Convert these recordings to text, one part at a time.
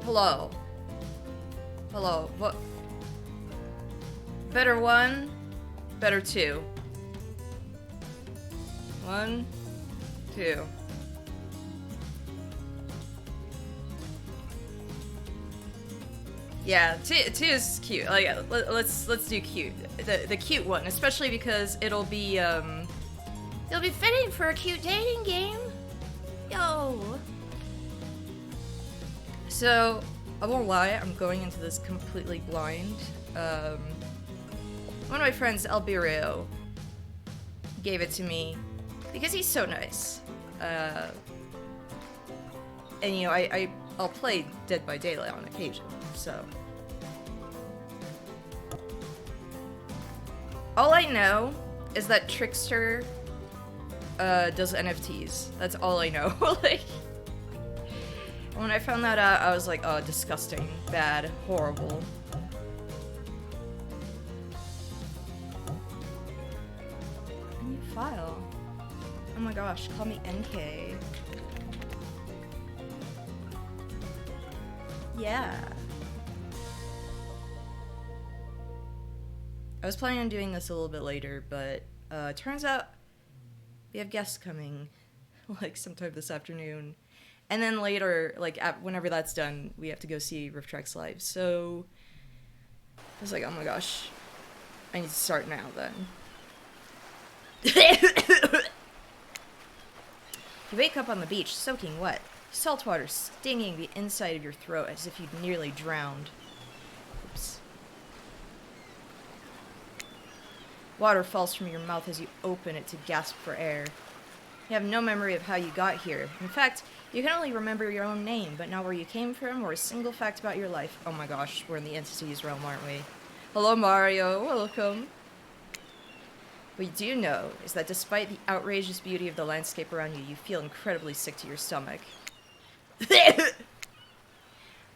Hello. Hello. What? Better one, better two. 1, 2. Yeah, two is cute. Like, let's do cute. The cute one, especially because it'll be fitting for a cute dating game. Yo. So, I won't lie, I'm going into this completely blind. One of my friends, Alberio, gave it to me because he's so nice. And you know, I'll play Dead by Daylight on occasion, so. All I know is that Trickster does NFTs. That's all I know. Like, when I found that out, I was like, oh, disgusting, bad, horrible. A new file. Oh my gosh, call me NK. Yeah. I was planning on doing this a little bit later, but turns out we have guests coming, like sometime this afternoon. And then later, like whenever that's done, we have to go see Rift Tracks live. So I was like, oh my gosh, I need to start now then. You wake up on the beach, soaking wet. Salt water stinging the inside of your throat as if you'd nearly drowned. Oops. Water falls from your mouth as you open it to gasp for air. You have no memory of how you got here. In fact, you can only remember your own name, but not where you came from or a single fact about your life. Oh my gosh, we're in the entities realm, aren't we? Hello, Mario. Welcome. What you do know is that despite the outrageous beauty of the landscape around you, you feel incredibly sick to your stomach.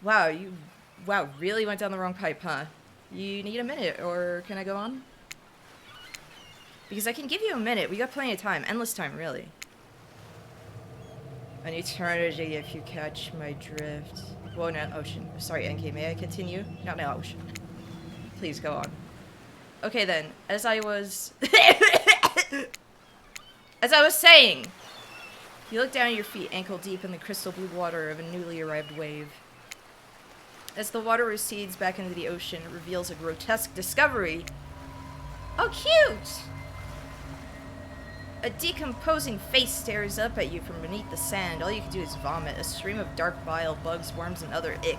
Wow, really went down the wrong pipe, huh? You need a minute, or can I go on? Because I can give you a minute. We got plenty of time. Endless time, really. An eternity if you catch my drift. Whoa, not ocean. Sorry, NK, may I continue? Not my ocean. Please, go on. Okay, then. As I was saying, you look down at your feet, ankle deep in the crystal blue water of a newly arrived wave. As the water recedes back into the ocean, it reveals a grotesque discovery. Oh, cute! A decomposing face stares up at you from beneath the sand. All you can do is vomit, a stream of dark bile, bugs, worms, and other ick.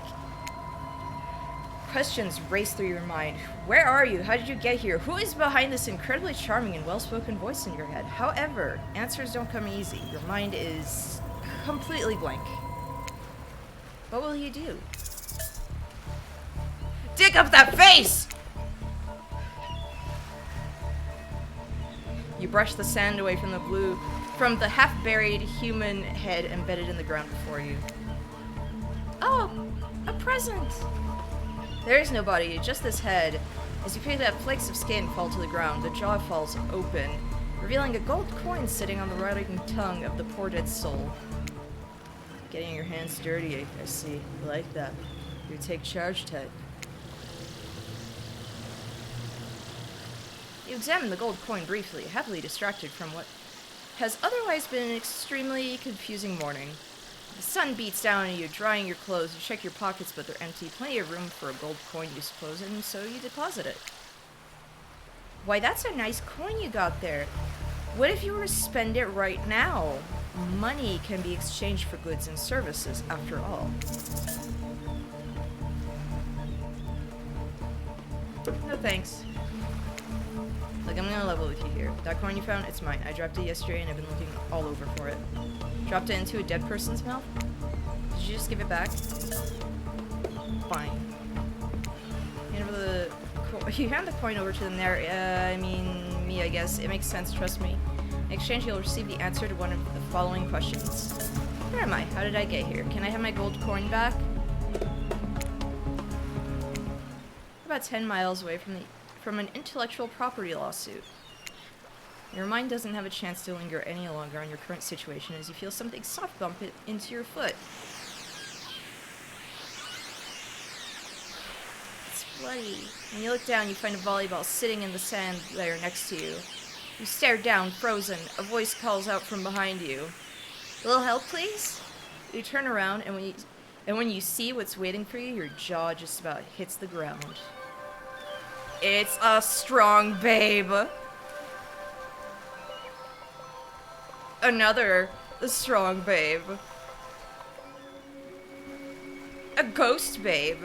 Questions race through your mind. Where are you? How did you get here? Who is behind this incredibly charming and well-spoken voice in your head? However, answers don't come easy. Your mind is completely blank. What will you do? Dig up that face! You brush the sand away from the half-buried human head embedded in the ground before you. Oh, a present! There is no body, just this head. As you pick up, flakes of skin fall to the ground. The jaw falls open, revealing a gold coin sitting on the rotting tongue of the poor dead soul. Getting your hands dirty, I see. You like that. You take charge, Ted. You examine the gold coin briefly, happily distracted from what has otherwise been an extremely confusing morning. The sun beats down on you, drying your clothes. You check your pockets, but they're empty. Plenty of room for a gold coin, you suppose, and so you deposit it. Why, that's a nice coin you got there. What if you were to spend it right now? Money can be exchanged for goods and services, after all. No thanks. Look, I'm gonna level with you here. That coin you found, it's mine. I dropped it yesterday and I've been looking all over for it. Dropped it into a dead person's mouth? Did you just give it back? Fine. You hand the coin over to them there. Me, I guess. It makes sense, trust me. In exchange, you'll receive the answer to one of the following questions. Where am I? How did I get here? Can I have my gold coin back? About 10 miles away from an intellectual property lawsuit. Your mind doesn't have a chance to linger any longer on your current situation as you feel something soft bump into your foot. sweaty. When you look down, you find a volleyball sitting in the sand there next to you. You stare down, frozen. A voice calls out from behind you. A little help, please? You turn around, and when you see what's waiting for you, your jaw just about hits the ground. It's a strong babe. Another strong babe. A ghost babe.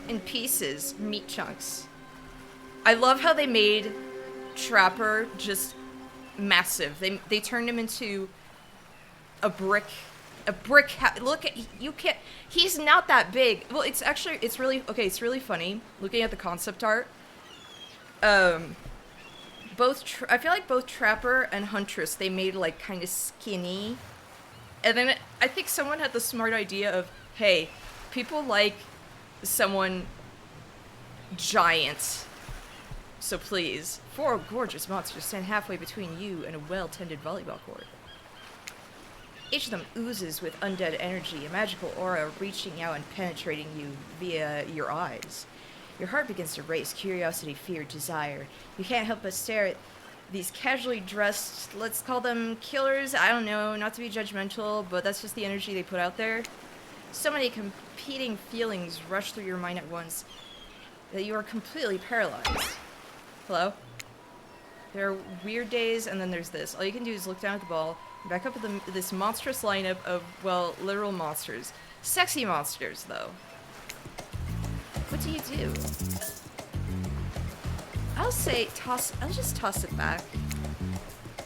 In pieces, meat chunks. I love how they made Trapper just massive. They turned him into a brick. Look at, you can't, he's not that big. Well, it's really funny looking at the concept art. I feel like both Trapper and Huntress, they made like kind of skinny. And then I think someone had the smart idea of, hey, people like someone giant. So please, 4 gorgeous monsters stand halfway between you and a well-tended volleyball court. Each of them oozes with undead energy, a magical aura reaching out and penetrating you via your eyes. Your heart begins to race, curiosity, fear, desire. You can't help but stare at these casually dressed, let's call them killers, I don't know, not to be judgmental, but that's just the energy they put out there. So many competing feelings rush through your mind at once that you are completely paralyzed. Hello? There are weird days, and then there's this. All you can do is look down at the ball, and back up at this monstrous lineup of, well, literal monsters. Sexy monsters, though. What do you do? I'll just toss it back.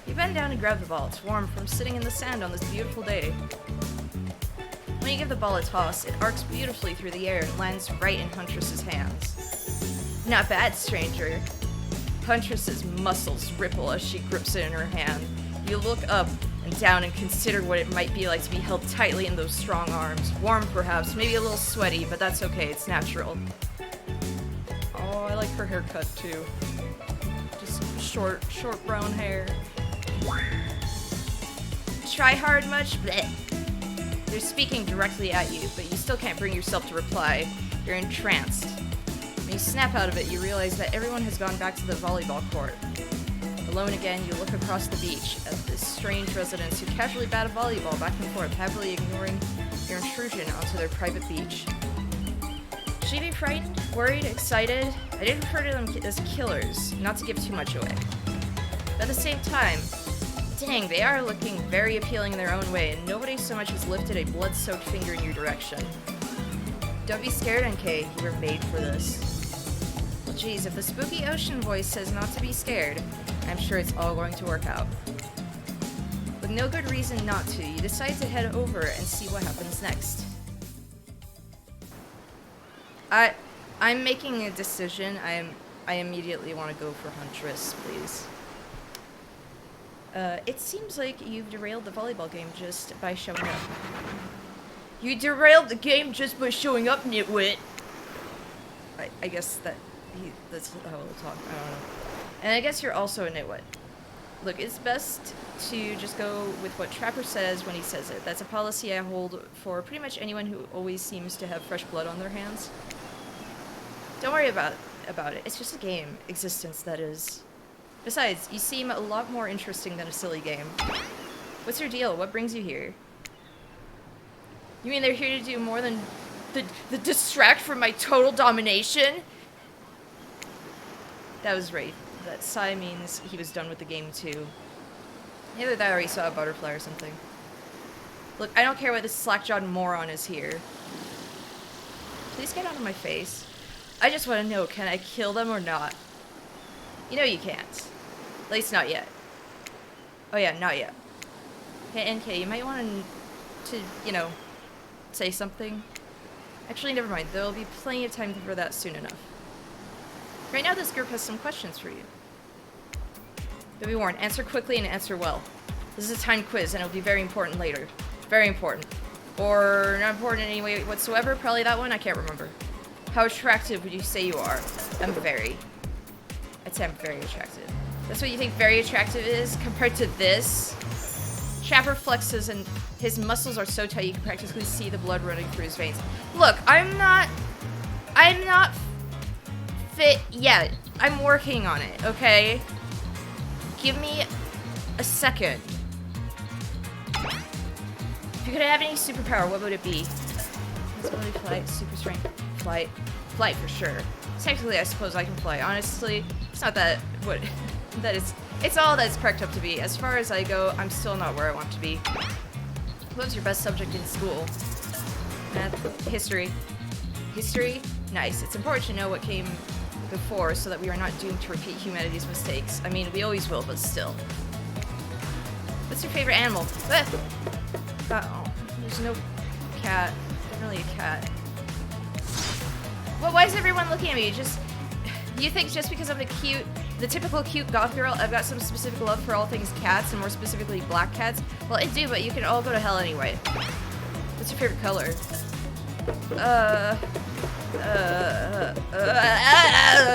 You bend down and grab the ball. It's warm from sitting in the sand on this beautiful day. When you give the ball a toss, it arcs beautifully through the air and lands right in Huntress's hands. Not bad, stranger. Huntress's muscles ripple as she grips it in her hand. You look up and down and consider what it might be like to be held tightly in those strong arms. Warm, perhaps, maybe a little sweaty, but that's okay, it's natural. Oh, I like her haircut, too. Just short brown hair. Try hard much? Blech. They're speaking directly at you, but you still can't bring yourself to reply. You're entranced. When you snap out of it, you realize that everyone has gone back to the volleyball court. Alone again, you look across the beach at this strange residents who casually bat a volleyball back and forth, happily ignoring your intrusion onto their private beach. Should you be frightened, worried, excited? I did refer to them as killers, not to give too much away. But at the same time, dang, they are looking very appealing in their own way, and nobody so much as lifted a blood-soaked finger in your direction. Don't be scared, NK. You were made for this. Well, geez, if the spooky ocean voice says not to be scared, I'm sure it's all going to work out. With no good reason not to, you decide to head over and see what happens next. I'm making a decision. I immediately want to go for Huntress, please. It seems like you've derailed the volleyball game just by showing up. You derailed the game just by showing up, nitwit! I guess that's how we'll talk, I don't know. And I guess you're also a nitwit. Look, it's best to just go with what Trapper says when he says it. That's a policy I hold for pretty much anyone who always seems to have fresh blood on their hands. Don't worry about it. It's just a game. Existence, that is. Besides, you seem a lot more interesting than a silly game. What's your deal? What brings you here? You mean they're here to do more than the distract from my total domination? That was right. That sigh means he was done with the game too. Either that or he saw a butterfly or something. Look, I don't care what this slack-jawed moron is here. Please get out of my face. I just want to know, can I kill them or not? You know you can't. At least not yet. Oh yeah, not yet. Hey, NK, you might want to, you know, say something. Actually, never mind. There'll be plenty of time for that soon enough. Right now, this group has some questions for you. But be warned, answer quickly and answer well. This is a timed quiz, and it'll be very important later. Very important. Or not important in any way whatsoever. Probably that one. I can't remember. How attractive would you say you are? I'm very. I'd say I'm very attractive. That's what you think very attractive is compared to this? Trapper flexes and his muscles are so tight you can practically see the blood running through his veins. Look, I'm not fit yet. I'm working on it, okay? Give me a second. If you could have any superpower, what would it be? Invincibility, flight, super strength, flight. Flight for sure. Technically, I suppose I can fly. Honestly, it's not that what that is. It's all that's cracked up to be. As far as I go, I'm still not where I want to be. What was your best subject in school? Math, history. History? Nice. It's important to know what came before so that we are not doomed to repeat humanity's mistakes. I mean, we always will, but still. What's your favorite animal? Oh, there's no cat. Not really a cat. Well, why is everyone looking at me? You think just because I'm the typical cute goth girl, I've got some specific love for all things cats, and more specifically black cats? Well, I do, but you can all go to hell anyway. What's your favorite color?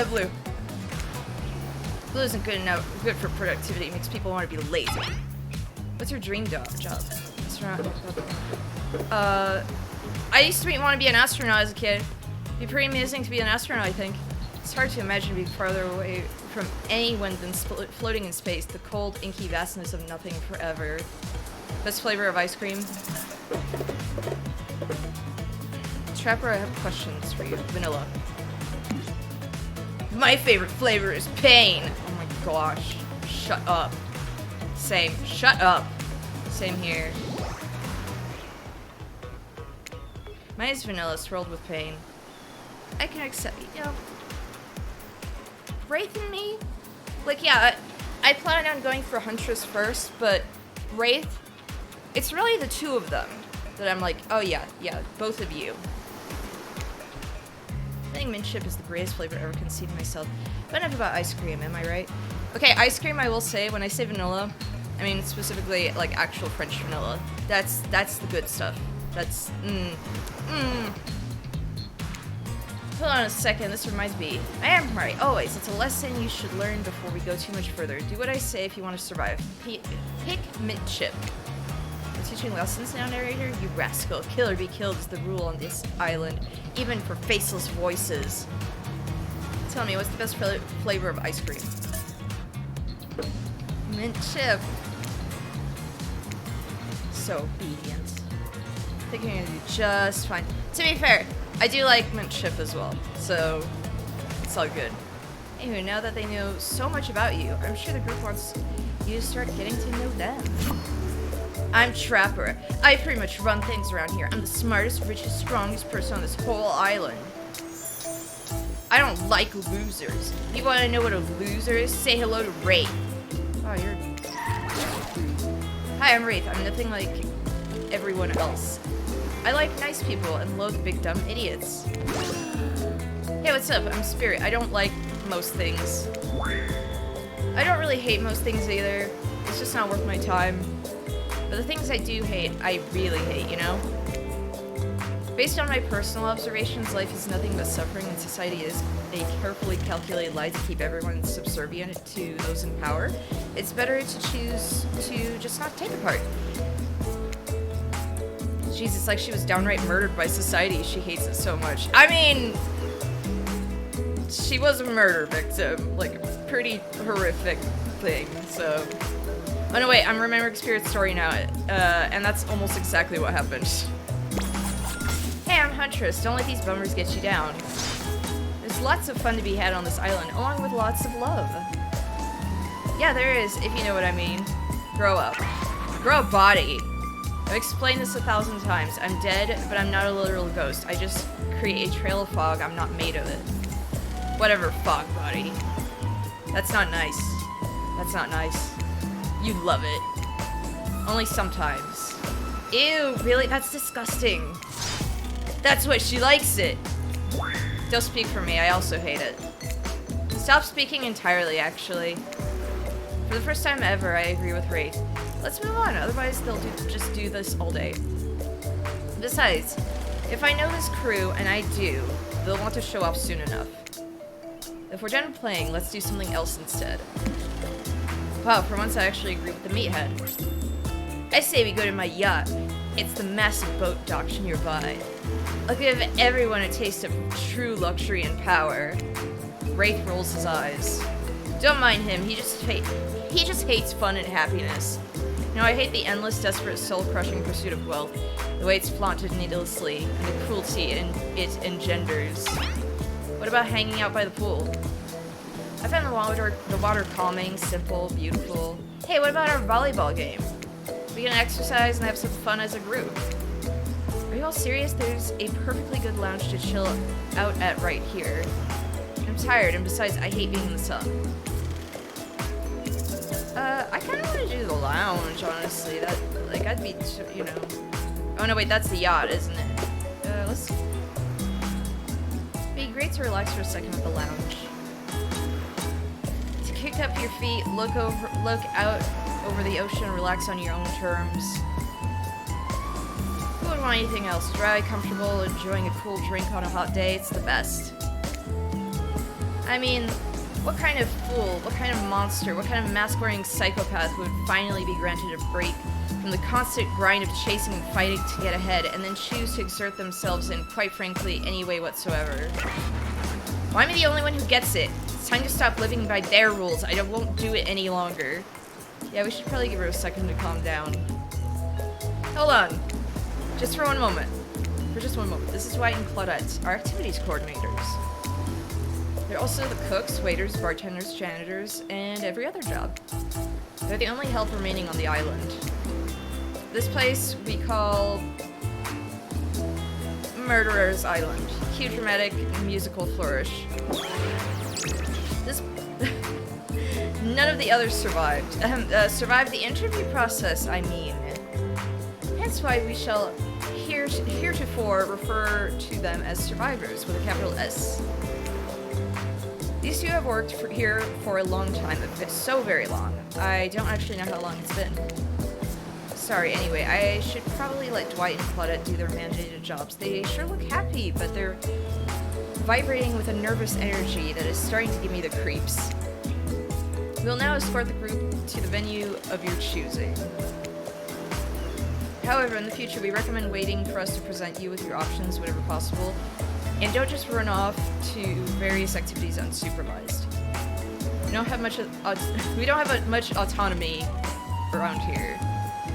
Blue. Blue isn't good for productivity. It makes people want to be lazy. What's your dream job? Astronaut. I used to want to be an astronaut as a kid. It'd be pretty amazing to be an astronaut, I think. It's hard to imagine being farther away from anyone than floating in space, the cold, inky vastness of nothing forever. Best flavor of ice cream? Trapper, I have questions for you. Vanilla. My favorite flavor is pain! Oh my gosh. Shut up. Same. Shut up. Same here. Mine is vanilla swirled with pain. I can accept, you know. Wraith and me? Like, yeah, I plan on going for Huntress first, but Wraith, it's really the two of them that I'm like, oh yeah, both of you. I think mint chip is the greatest flavor I ever conceived myself. But enough about ice cream, am I right? Okay, ice cream, I will say, when I say vanilla, I mean specifically like actual French vanilla. That's the good stuff. That's, Hold on a second, this reminds me. I am right, always. It's a lesson you should learn before we go too much further. Do what I say if you want to survive. Pick mint chip. You're teaching lessons now, narrator? You rascal. Kill or be killed is the rule on this island, even for faceless voices. Tell me, what's the best flavor of ice cream? Mint chip. So obedient. I think you're gonna do just fine. To be fair, I do like mint chip as well, so it's all good. Anyway, now that they know so much about you, I'm sure the group wants you to start getting to know them. I'm Trapper. I pretty much run things around here. I'm the smartest, richest, strongest person on this whole island. I don't like losers. If you want to know what a loser is, say hello to Wraith. Oh, you're... Hi, I'm Wraith. I'm nothing like everyone else. I like nice people and loathe big dumb idiots. Hey, what's up? I'm Spirit. I don't like most things. I don't really hate most things either. It's just not worth my time. But the things I do hate, I really hate, you know? Based on my personal observations, life is nothing but suffering and society is a carefully calculated lie to keep everyone subservient to those in power. It's better to choose to just not take a part. Jeez, it's like she was downright murdered by society. She hates it so much. I mean, she was a murder victim. Like, a pretty horrific thing, so... Oh no, wait, I'm remembering Spirit's story now, and that's almost exactly what happened. Hey, I'm Huntress. Don't let these bummers get you down. There's lots of fun to be had on this island, along with lots of love. Yeah, there is, if you know what I mean. Grow up. Grow a body. I've explained this 1,000 times. I'm dead, but I'm not a literal ghost. I just create a trail of fog. I'm not made of it. Whatever, fog body. That's not nice. That's not nice. You love it. Only sometimes. Ew, really? That's disgusting. That's what she likes it. Don't speak for me. I also hate it. Stop speaking entirely, actually. For the first time ever, I agree with Wraith. Let's move on, otherwise they'll just do this all day. Besides, if I know this crew, and I do, they'll want to show off soon enough. If we're done playing, let's do something else instead. Wow, for once I actually agree with the meathead. I say we go to my yacht. It's the massive boat docked nearby. I'll give everyone a taste of true luxury and power. Wraith rolls his eyes. Don't mind him, he just hates fun and happiness. You know, I hate the endless, desperate, soul-crushing pursuit of wealth, the way it's flaunted needlessly, and the cruelty it engenders. What about hanging out by the pool? I found the water calming, simple, beautiful. Hey, what about our volleyball game? We can exercise and have some fun as a group. Are you all serious? There's a perfectly good lounge to chill out at right here. I'm tired, and besides, I hate being in the sun. I kind of want to do the lounge, honestly. That, like, I'd be, you know... Oh, no, wait, that's the yacht, isn't it? Let's... It'd be great to relax for a second at the lounge. To kick up your feet, look out over the ocean, relax on your own terms. Who would want anything else? Dry, comfortable, enjoying a cool drink on a hot day, it's the best. I mean... What kind of fool, what kind of monster, what kind of mask-wearing psychopath would finally be granted a break from the constant grind of chasing and fighting to get ahead, and then choose to exert themselves in, quite frankly, any way whatsoever? Why am I the only one who gets it? It's time to stop living by their rules. I won't do it any longer. Yeah, we should probably give her a second to calm down. Hold on. Just for one moment. For just one moment. This is Dwight and Claudette, our activities coordinators. They're also the cooks, waiters, bartenders, janitors, and every other job. They're the only help remaining on the island. This place we call Murderer's Island. Cue dramatic musical flourish. None of the others survived. Survived the interview process, I mean. Hence why we shall heretofore refer to them as survivors with a capital S. These two have worked here for a long time, so very long. I don't actually know how long it's been. Sorry, anyway, I should probably let Dwight and Claudette do their mandated jobs. They sure look happy, but they're vibrating with a nervous energy that is starting to give me the creeps. We'll now escort the group to the venue of your choosing. However, in the future, we recommend waiting for us to present you with your options whenever possible. And don't just run off to various activities unsupervised. We don't have much autonomy around here.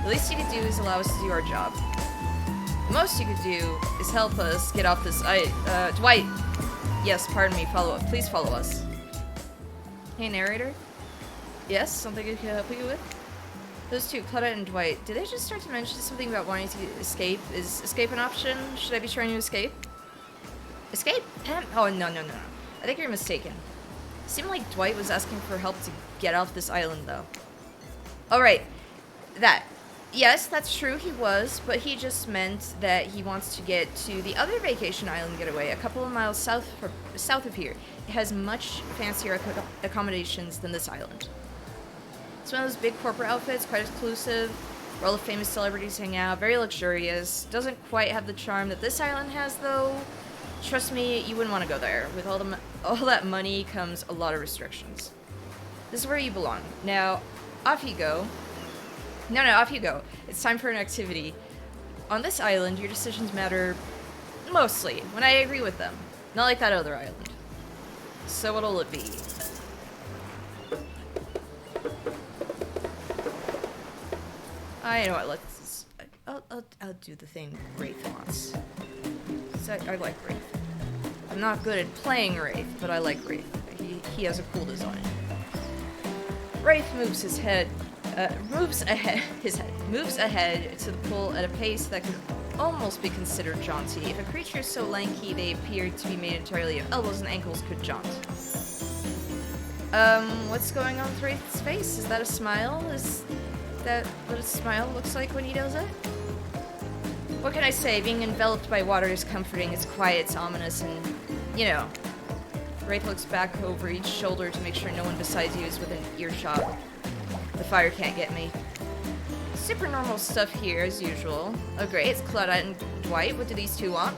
The least you could do is allow us to do our job. The most you could do is help us get off this Dwight! Yes, pardon me, follow up. Please follow us. Hey, narrator? Yes, something I can help you with? Those two, Claudette and Dwight, did they just start to mention something about wanting to escape? Is escape an option? Should I be trying to escape? Escape? Oh, no. I think you're mistaken. It seemed like Dwight was asking for help to get off this island, though. Alright. That. Yes, that's true, he was, but he just meant that he wants to get to the other vacation island getaway, a couple of miles south of here. It has much fancier accommodations than this island. It's one of those big corporate outfits, quite exclusive, where all the famous celebrities hang out, very luxurious. Doesn't quite have the charm that this island has, though. Trust me, you wouldn't want to go there. With all that money comes a lot of restrictions. This is where you belong. Now, off you go. No, off you go. It's time for an activity. On this island, your decisions matter mostly, when I agree with them. Not like that other island. So what'll it be? I know what, let's... I'll do the thing Wraith wants. I like Wraith. I'm not good at playing Wraith, but I like Wraith. He has a cool design. Wraith moves ahead to the pool at a pace that could almost be considered jaunty. If a creature is so lanky they appear to be made entirely of elbows and ankles could jaunt. What's going on with Wraith's face? Is that a smile? Is that what a smile looks like when he does it? What can I say? Being enveloped by water is comforting, it's quiet, it's ominous, and, you know. Wraith looks back over each shoulder to make sure no one besides you is within earshot. The fire can't get me. Super normal stuff here, as usual. Oh great, it's Claudette and Dwight. What do these two want?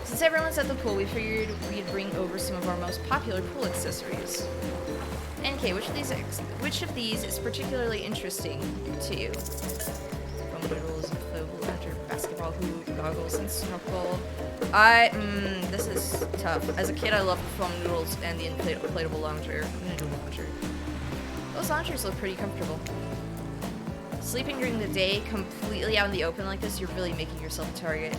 Since everyone's at the pool, we figured we'd bring over some of our most popular pool accessories. NK, which of these is particularly interesting to you? Foam noodles, inflatable hunter, basketball hoop. goggles and snorkel. This is tough. As a kid, I loved the foam noodles and the inflatable lounger. Those loungers look pretty comfortable. Sleeping during the day, completely out in the open like this, you're really making yourself a target.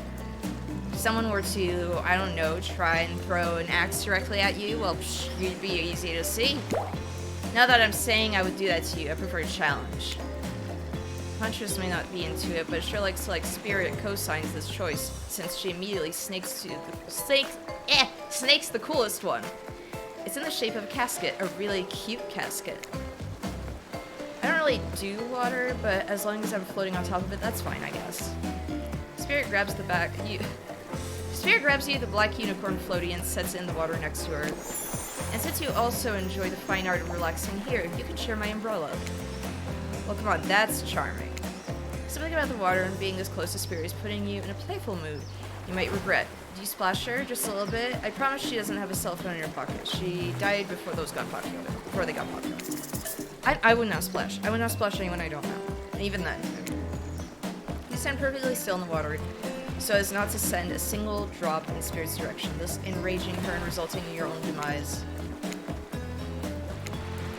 If someone were to, I don't know, try and throw an axe directly at you, well, you'd be easy to see. Not that I'm saying I would do that to you, I prefer a challenge. Huntress may not be into it, but sure likes to like Spirit co-signs this choice, since she immediately snakes the coolest one. It's in the shape of a casket, a really cute casket. I don't really do water, but as long as I'm floating on top of it, that's fine, I guess. Spirit grabs the black unicorn floaty and sets it in the water next to her. And since you also enjoy the fine art of relaxing here, you can share my umbrella. Well, come on, that's charming. Something about the water and being this close to Spirit is putting you in a playful mood. You might regret. Do you splash her just a little bit? I promise she doesn't have a cell phone in her pocket. She died before they got popular. I would not splash. I would not splash anyone I don't know. And even then. You stand perfectly still in the water, so as not to send a single drop in Spirit's direction, thus enraging her and resulting in your own demise.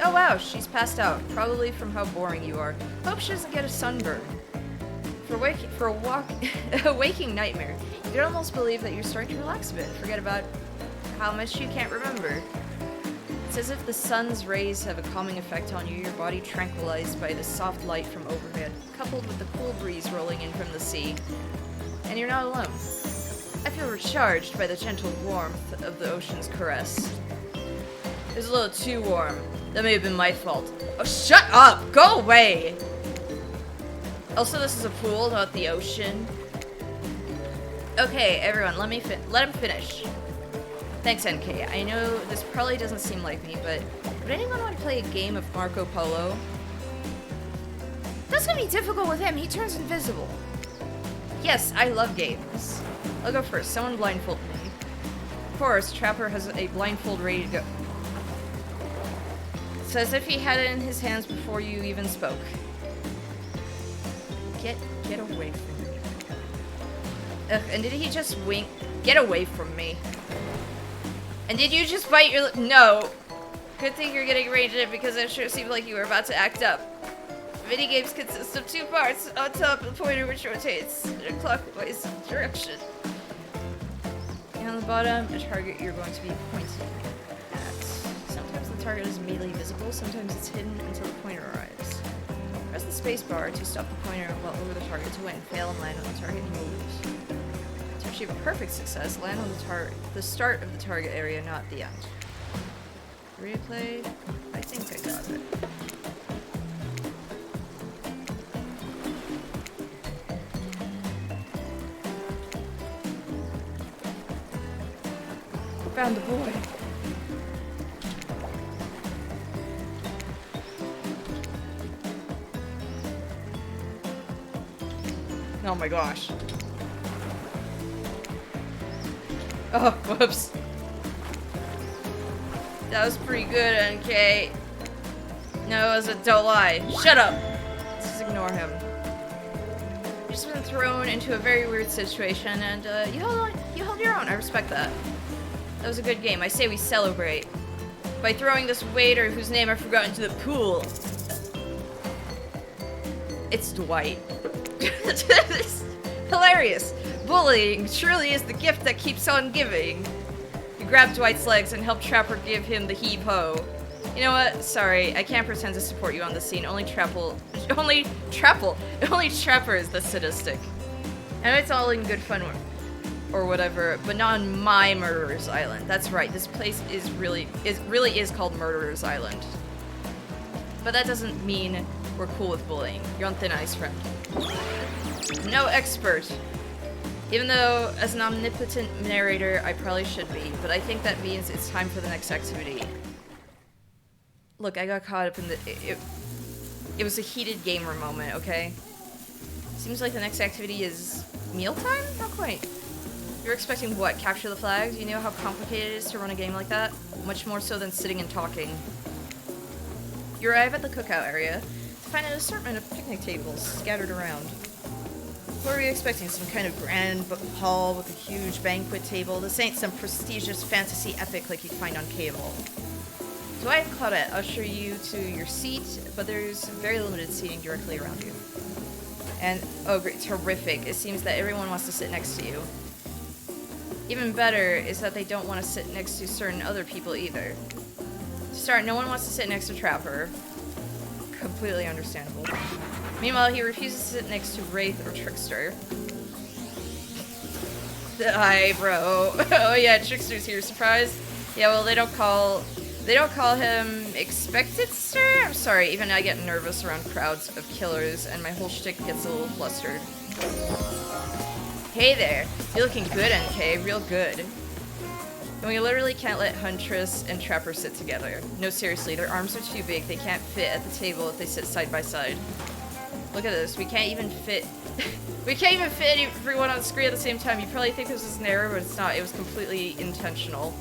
Oh wow, she's passed out, probably from how boring you are. Hope she doesn't get a sunburn. For a waking nightmare, you can almost believe that you're starting to relax a bit. Forget about how much you can't remember. It's as if the sun's rays have a calming effect on you, your body tranquilized by the soft light from overhead, coupled with the cool breeze rolling in from the sea. And you're not alone. I feel recharged by the gentle warmth of the ocean's caress. It was a little too warm. That may have been my fault. Oh, shut up! Go away! Also, this is a pool, not the ocean. Okay, everyone, let him finish. Thanks, NK. I know this probably doesn't seem like me, but would anyone want to play a game of Marco Polo? That's gonna be difficult with him. He turns invisible. Yes, I love games. I'll go first. Someone blindfold me. Of course, Trapper has a blindfold ready to go. It's as if he had it in his hands before you even spoke. Get away from me. Ugh, and did he just wink? Get away from me. And did you just bite your lip? No. Good thing you're getting ranged in because it sure seemed like you were about to act up. Minigames consist of two parts. On top, the pointer which rotates in a clockwise direction. And on the bottom, a target you're going to be pointing at. Sometimes the target is immediately visible, sometimes it's hidden until the pointer arrives. Press the space bar to stop the pointer while over the target to win. Fail and land on the target, you lose. To achieve a perfect success, land on the start of the target area, not the end. Replay. I think I got it. Found the boy. Oh my gosh. Oh, whoops. That was pretty good, NK. No, it wasn't. Don't lie. Shut up! Let's just ignore him. You've just been thrown into a very weird situation, and you held your own. I respect that. That was a good game. I say we celebrate by throwing this waiter whose name I forgot into the pool. It's Dwight. It's hilarious. Bullying truly is the gift that keeps on giving. You grab Dwight's legs and help Trapper give him the heave-ho. You know what? Sorry, I can't pretend to support you on the scene. Only Trapper is the sadistic. And it's all in good fun or whatever, but not on my Murderer's Island. That's right, this place really is called Murderer's Island. But that doesn't mean we're cool with bullying. You're on thin ice, friend. No expert. Even though, as an omnipotent narrator, I probably should be, but I think that means it's time for the next activity. Look, I got caught up in it was a heated gamer moment, okay? Seems like the next activity is mealtime? Not quite. You're expecting what? Capture the flags? You know how complicated it is to run a game like that? Much more so than sitting and talking. You arrive at the cookout area to find an assortment of picnic tables scattered around. What were you expecting? Some kind of grand hall with a huge banquet table? This ain't some prestigious fantasy epic like you'd find on cable. Dwight and Claudette usher you to your seat, but there's very limited seating directly around you. And, oh great, terrific. It seems that everyone wants to sit next to you. Even better is that they don't want to sit next to certain other people either. To start, no one wants to sit next to Trapper. Completely understandable. Meanwhile, he refuses to sit next to Wraith or Trickster. Hi, bro. Oh yeah, Trickster's here. Surprise? Yeah, well, they don't call him Expected Sir? I'm sorry, even I get nervous around crowds of killers, and my whole shtick gets a little flustered. Hey there. You're looking good, NK. Real good. And we literally can't let Huntress and Trapper sit together. No, seriously, their arms are too big. They can't fit at the table if they sit side by side. Look at this. We can't even fit... we can't even fit everyone on the screen at the same time. You probably think this is an error, but it's not. It was completely intentional.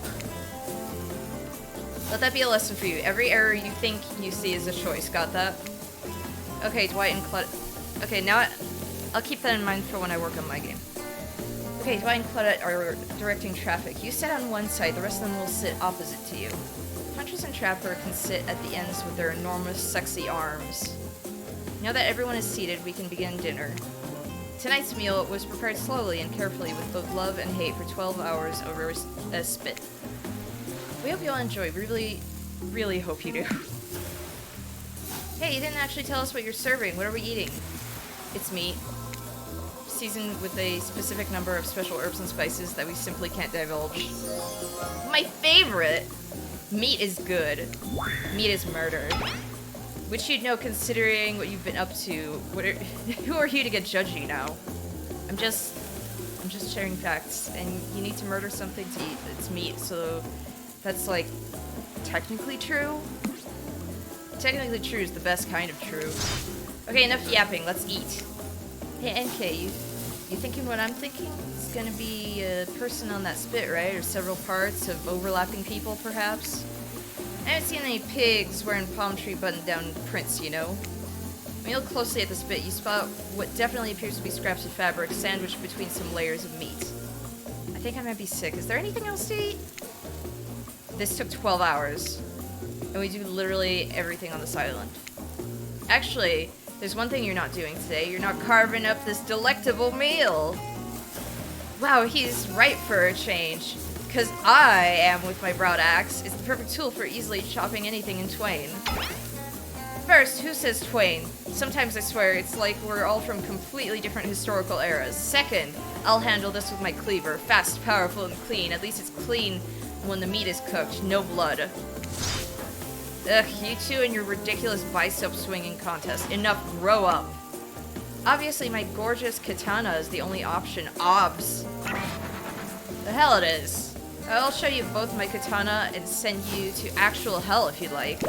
Let that be a lesson for you. Every error you think you see is a choice. Got that? Okay, Dwight and Claudette... Okay, now I'll keep that in mind for when I work on my game. Okay, Dwight and Claudette are directing traffic. You sit on one side, the rest of them will sit opposite to you. Huntress and Trapper can sit at the ends with their enormous, sexy arms. Now that everyone is seated, we can begin dinner. Tonight's meal was prepared slowly and carefully with both love and hate for 12 hours over a spit. We hope you'll enjoy. We really, really hope you do. Hey, you didn't actually tell us what you're serving. What are we eating? It's meat. Seasoned with a specific number of special herbs and spices that we simply can't divulge. My favorite! Meat is good. Meat is murder. Which you'd know considering what you've been up to. Who are you to get judgy now? I'm just sharing facts, and you need to murder something to eat. It's meat, so that's like technically true. Technically true is the best kind of true. Okay, enough yapping. Let's eat. Hey, NK, you thinking what I'm thinking? It's gonna be a person on that spit, right? Or several parts of overlapping people, perhaps? I haven't seen any pigs wearing palm tree button-down prints, you know? When you look closely at the spit, you spot what definitely appears to be scraps of fabric sandwiched between some layers of meat. I think I might be sick. Is there anything else to eat? This took 12 hours. And we do literally everything on this island. Actually, there's one thing you're not doing today. You're not carving up this delectable meal. Wow, he's right for a change. Because I am with my broad axe. It's the perfect tool for easily chopping anything in twain. First, who says twain? Sometimes I swear it's like we're all from completely different historical eras. Second, I'll handle this with my cleaver. Fast, powerful, and clean. At least it's clean when the meat is cooked. No blood. Ugh, you two and your ridiculous bicep swinging contest. Enough, grow up. Obviously, my gorgeous katana is the only option. Obs. The hell it is. I'll show you both my katana and send you to actual hell if you'd like.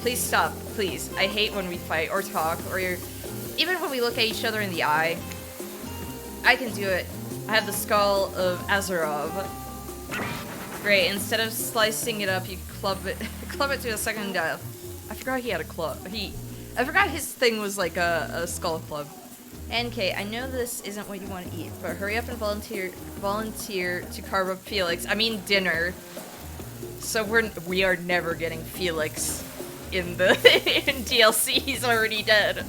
Please stop, please. I hate when we fight or talk or even when we look at each other in the eye. I can do it. I have the skull of Azarov. Great, instead of slicing it up, you club it to a second death. I forgot he had a club. I forgot his thing was like a skull club. NK, I know this isn't what you want to eat, but hurry up and volunteer to carve up Felix. I mean dinner. So we are never getting Felix in the in DLC. He's already dead.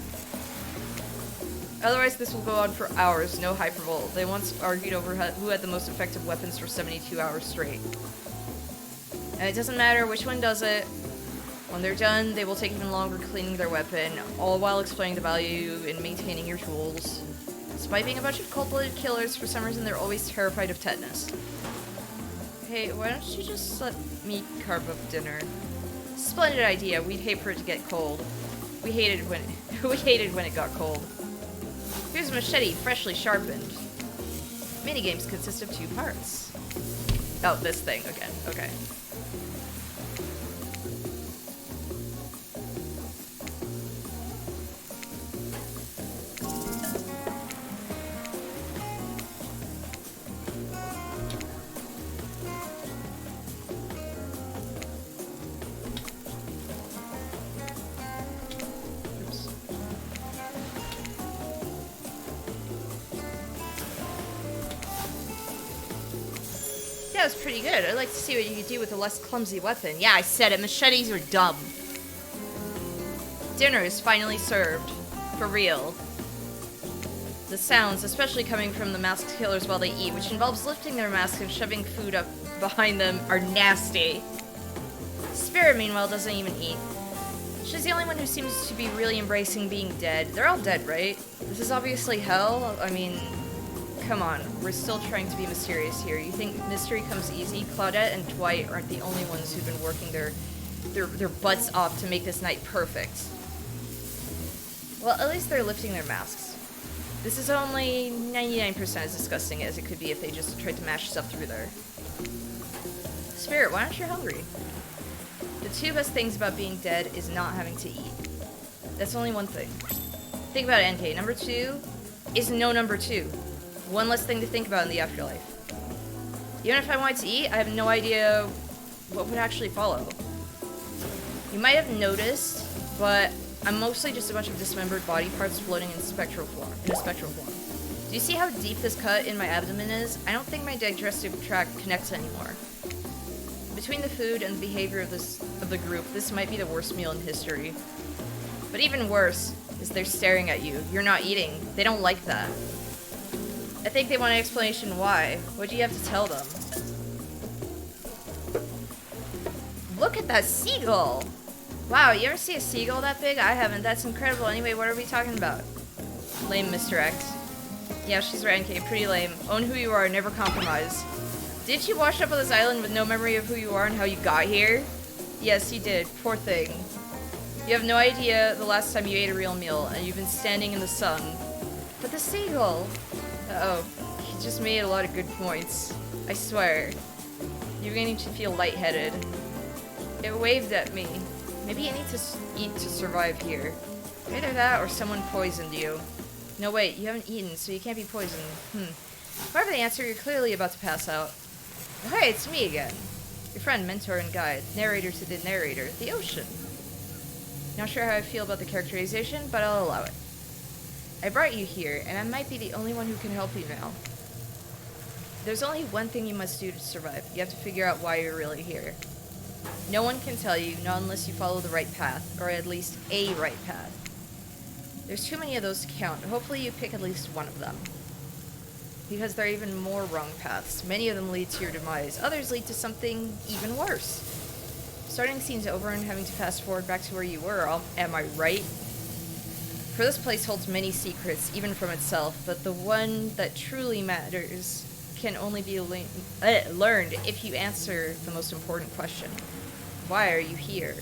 Otherwise, this will go on for hours. No hyperbole. They once argued over who had the most effective weapons for 72 hours straight. And it doesn't matter which one does it. When they're done, they will take even longer cleaning their weapon, all while explaining the value in maintaining your tools. Despite being a bunch of cold-blooded killers, for some reason they're always terrified of tetanus. Hey, why don't you just let me carve up dinner? Splendid idea. We'd hate for it to get cold. We hated when it got cold. Here's a machete, freshly sharpened. Minigames consist of 2 parts. Oh, this thing again. Okay. that was pretty good. I'd like to see what you could do with a less clumsy weapon. Yeah, I said it. Machetes are dumb. Dinner is finally served. For real. The sounds, especially coming from the masked killers while they eat, which involves lifting their masks and shoving food up behind them, are nasty. Spirit, meanwhile, doesn't even eat. She's the only one who seems to be really embracing being dead. They're all dead, right? This is obviously hell. I mean, come on. We're still trying to be mysterious here. You think mystery comes easy? Claudette and Dwight aren't the only ones who've been working their butts off to make this night perfect. Well, at least they're lifting their masks. This is only 99% as disgusting as it could be if they just tried to mash stuff through there. Spirit, why aren't you hungry? The two best things about being dead is not having to eat. That's only one thing. Think about it, NK. Number 2 is no number 2. One less thing to think about in the afterlife. Even if I wanted to eat, I have no idea what would actually follow. You might have noticed, but I'm mostly just a bunch of dismembered body parts floating in spectral form. Do you see how deep this cut in my abdomen is? I don't think my digestive tract connects anymore. Between the food and the behavior of the group, this might be the worst meal in history. But even worse is they're staring at you. You're not eating. They don't like that. I think they want an explanation why. What do you have to tell them? Look at that seagull! Wow, you ever see a seagull that big? I haven't. That's incredible. Anyway, what are we talking about? Lame, Mr. X. Yeah, she's right, NK. Pretty lame. Own who you are. Never compromise. Did you wash up on this island with no memory of who you are and how you got here? Yes, he did. Poor thing. You have no idea the last time you ate a real meal, and you've been standing in the sun. But the seagull... Uh-oh. He just made a lot of good points. I swear. You're beginning to feel lightheaded. It waved at me. Maybe you need to eat to survive here. Either that or someone poisoned you. No, wait, you haven't eaten, so you can't be poisoned. Whatever the answer, you're clearly about to pass out. Oh, hey, it's me again. Your friend, mentor, and guide. Narrator to the narrator. The ocean. Not sure how I feel about the characterization, but I'll allow it. I brought you here, and I might be the only one who can help you now. There's only one thing you must do to survive. You have to figure out why you're really here. No one can tell you, not unless you follow the right path, or at least a right path. There's too many of those to count. Hopefully you pick at least one of them. Because there are even more wrong paths. Many of them lead to your demise. Others lead to something even worse. Starting scenes over and having to fast forward back to where you were, am I right? For this place holds many secrets, even from itself, but the one that truly matters can only be learned if you answer the most important question. Why are you here?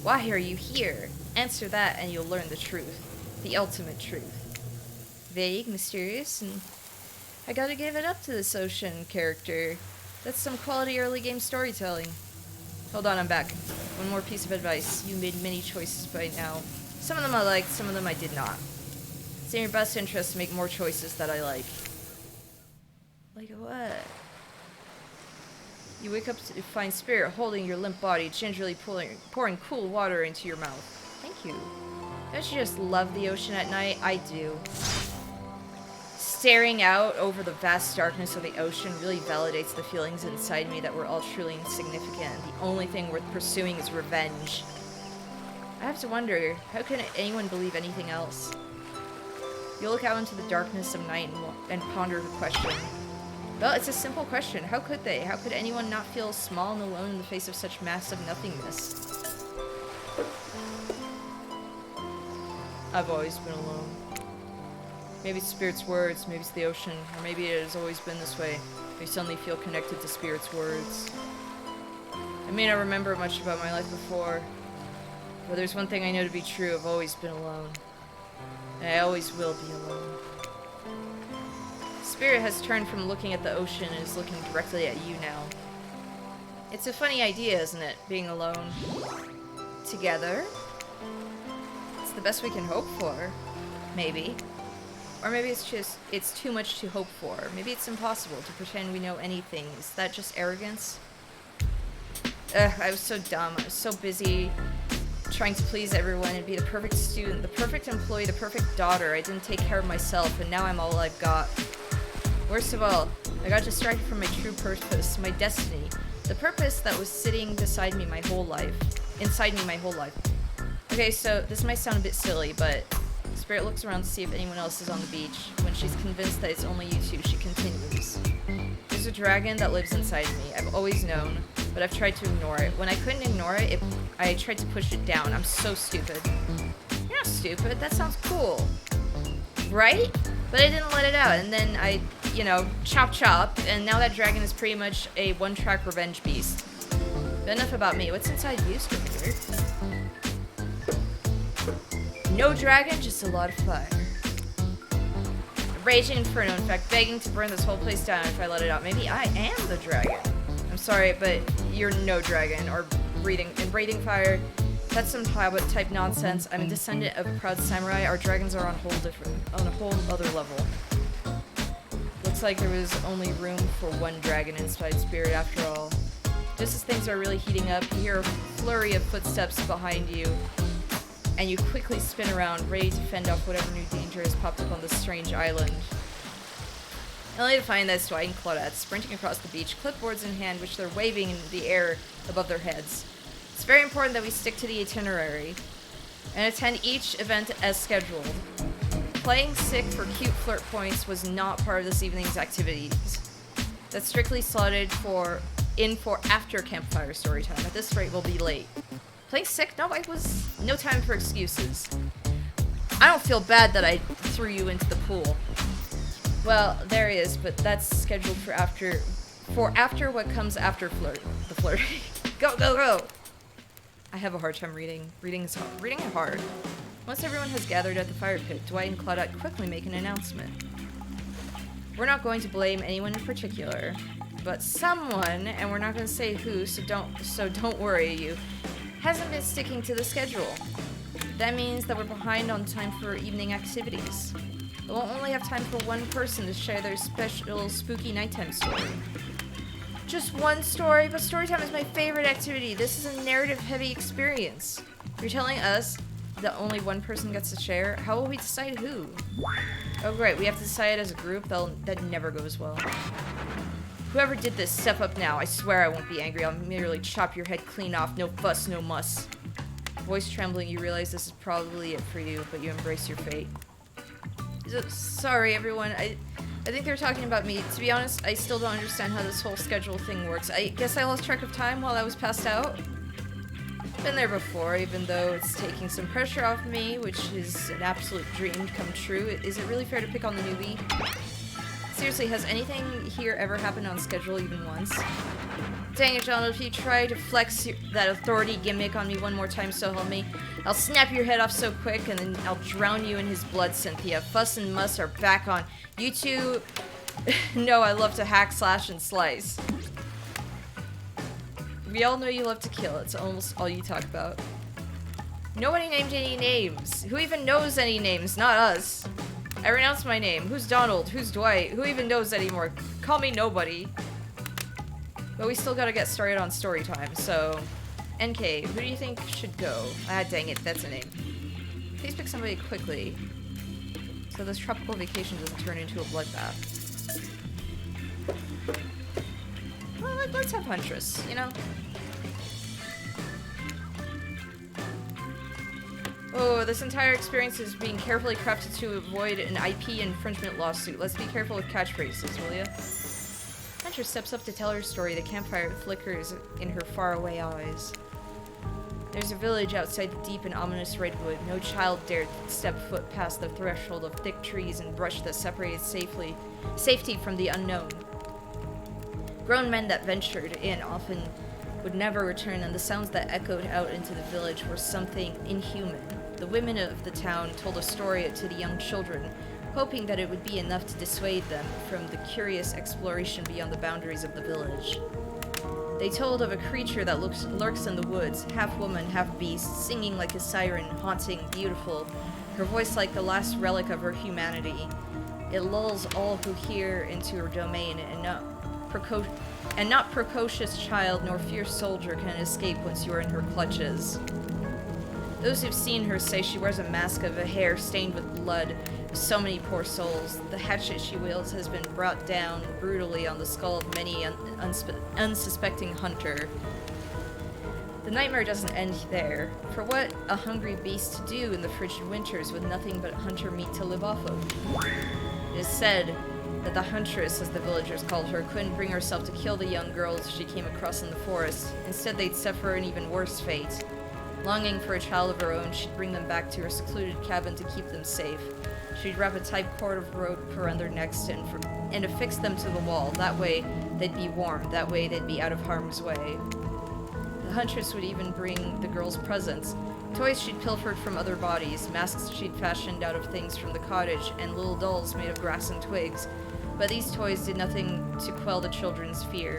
Why are you here? Answer that and you'll learn the truth. The ultimate truth. Vague, mysterious, and I gotta give it up to this ocean character. That's some quality early game storytelling. Hold on, I'm back. One more piece of advice. You made many choices by now. Some of them I liked, some of them I did not. It's in your best interest to make more choices that I like. Like what? You wake up to find Spirit holding your limp body, gingerly pouring cool water into your mouth. Thank you. Don't you just love the ocean at night? I do. Staring out over the vast darkness of the ocean really validates the feelings inside me that we're all truly insignificant, and the only thing worth pursuing is revenge. I have to wonder, how can anyone believe anything else? You look out into the darkness of night and ponder the question. Well, it's a simple question. How could they? How could anyone not feel small and alone in the face of such massive nothingness? I've always been alone. Maybe it's Spirit's words, maybe it's the ocean, or maybe it has always been this way. I suddenly feel connected to Spirit's words. I may not remember much about my life before, but there's one thing I know to be true. I've always been alone. And I always will be alone. Spirit has turned from looking at the ocean and is looking directly at you now. It's a funny idea, isn't it? Being alone. Together? It's the best we can hope for. Maybe. Or maybe it's too much to hope for. Maybe it's impossible to pretend we know anything. Is that just arrogance? I was so dumb. I was so busy trying to please everyone and be the perfect student, the perfect employee, the perfect daughter. I didn't take care of myself, and now I'm all I've got. Worst of all, I got distracted from my true purpose, my destiny. The purpose that was sitting beside me my whole life. Inside me my whole life. Okay, so this might sound a bit silly, but Spirit looks around to see if anyone else is on the beach. When she's convinced that it's only you two, she continues. There's a dragon that lives inside me. I've always known, but I've tried to ignore it. When I couldn't ignore it, I tried to push it down. I'm so stupid. You're not stupid. That sounds cool. Right? But I didn't let it out, and then I, you know, chop, and now that dragon is pretty much a one-track revenge beast. But enough about me. What's inside you, stranger? No dragon, just a lot of fire. A raging inferno, in fact, begging to burn this whole place down if I let it out. Maybe I am the dragon. I'm sorry, but you're no dragon, or breathing fire. That's some Hobbit-type nonsense. I'm a descendant of a proud samurai. Our dragons are on a whole other level. Looks like there was only room for one dragon inside Spirit after all. Just as things are really heating up, you hear a flurry of footsteps behind you, and you quickly spin around, ready to fend off whatever new danger has popped up on this strange island. Only to find that it's Dwight and Claudette sprinting across the beach, clipboards in hand, which they're waving in the air above their heads. It's very important that we stick to the itinerary and attend each event as scheduled. Playing sick for cute flirt points was not part of this evening's activities. That's strictly slotted for after Campfire story time. At this rate, we'll be late. Playing sick? No, it was no time for excuses. I don't feel bad that I threw you into the pool. Well, there is, but that's scheduled for after what comes after the flirting. Go! I have a hard time reading. Reading is hard. Once everyone has gathered at the fire pit, Dwight and Claudette quickly make an announcement. We're not going to blame anyone in particular, but someone, and we're not going to say who, so don't worry, you, hasn't been sticking to the schedule. That means that we're behind on time for evening activities. We'll only have time for one person to share their special spooky nighttime story. Just one story? But storytime is my favorite activity. This is a narrative-heavy experience. You're telling us that only one person gets to share? How will we decide who? Oh great, we have to decide as a group? That never goes well. Whoever did this, step up now. I swear I won't be angry. I'll merely chop your head clean off. No fuss, no muss. Voice trembling, you realize this is probably it for you, but you embrace your fate. Sorry, everyone. I think they're talking about me. To be honest, I still don't understand how this whole schedule thing works. I guess I lost track of time while I was passed out. Been there before, even though it's taking some pressure off me, which is an absolute dream come true. Is it really fair to pick on the newbie? Seriously, has anything here ever happened on schedule even once? Dang it, John, if you try to flex that authority gimmick on me one more time, so help me, I'll snap your head off so quick, and then I'll drown you in his blood, Cynthia. Fuss and muss are back on. You two know I love to hack, slash, and slice. We all know you love to kill. It's almost all you talk about. Nobody named any names. Who even knows any names? Not us. I renounce my name. Who's Donald? Who's Dwight? Who even knows anymore? Call me nobody. But we still gotta get started on story time, so... NK, who do you think should go? Ah, dang it, that's a name. Please pick somebody quickly, so this tropical vacation doesn't turn into a bloodbath. Well, let's have Huntress, you know? Oh, this entire experience is being carefully crafted to avoid an IP infringement lawsuit. Let's be careful with catchphrases, will ya? Huntress steps up to tell her story. The campfire flickers in her faraway eyes. There's a village outside the deep and ominous redwood. No child dared step foot past the threshold of thick trees and brush that separated safety from the unknown. Grown men that ventured in often would never return, and the sounds that echoed out into the village were something inhuman. The women of the town told a story to the young children, hoping that it would be enough to dissuade them from the curious exploration beyond the boundaries of the village. They told of a creature that lurks in the woods, half woman, half beast, singing like a siren, haunting, beautiful, her voice like the last relic of her humanity. It lulls all who hear into her domain, and not precocious child nor fierce soldier can escape once you are in her clutches. Those who've seen her say she wears a mask of a hair stained with blood. So many poor souls. The hatchet she wields has been brought down brutally on the skull of many unsuspecting hunter. The nightmare doesn't end there. For what a hungry beast to do in the frigid winters with nothing but hunter meat to live off of? It is said that the Huntress, as the villagers called her, couldn't bring herself to kill the young girls she came across in the forest. Instead, they'd suffer an even worse fate. Longing for a child of her own, she'd bring them back to her secluded cabin to keep them safe. She'd wrap a tight cord of rope around their necks and affix them to the wall. That way, they'd be warm. That way, they'd be out of harm's way. The Huntress would even bring the girls presents. Toys she'd pilfered from other bodies, masks she'd fashioned out of things from the cottage, and little dolls made of grass and twigs. But these toys did nothing to quell the children's fear.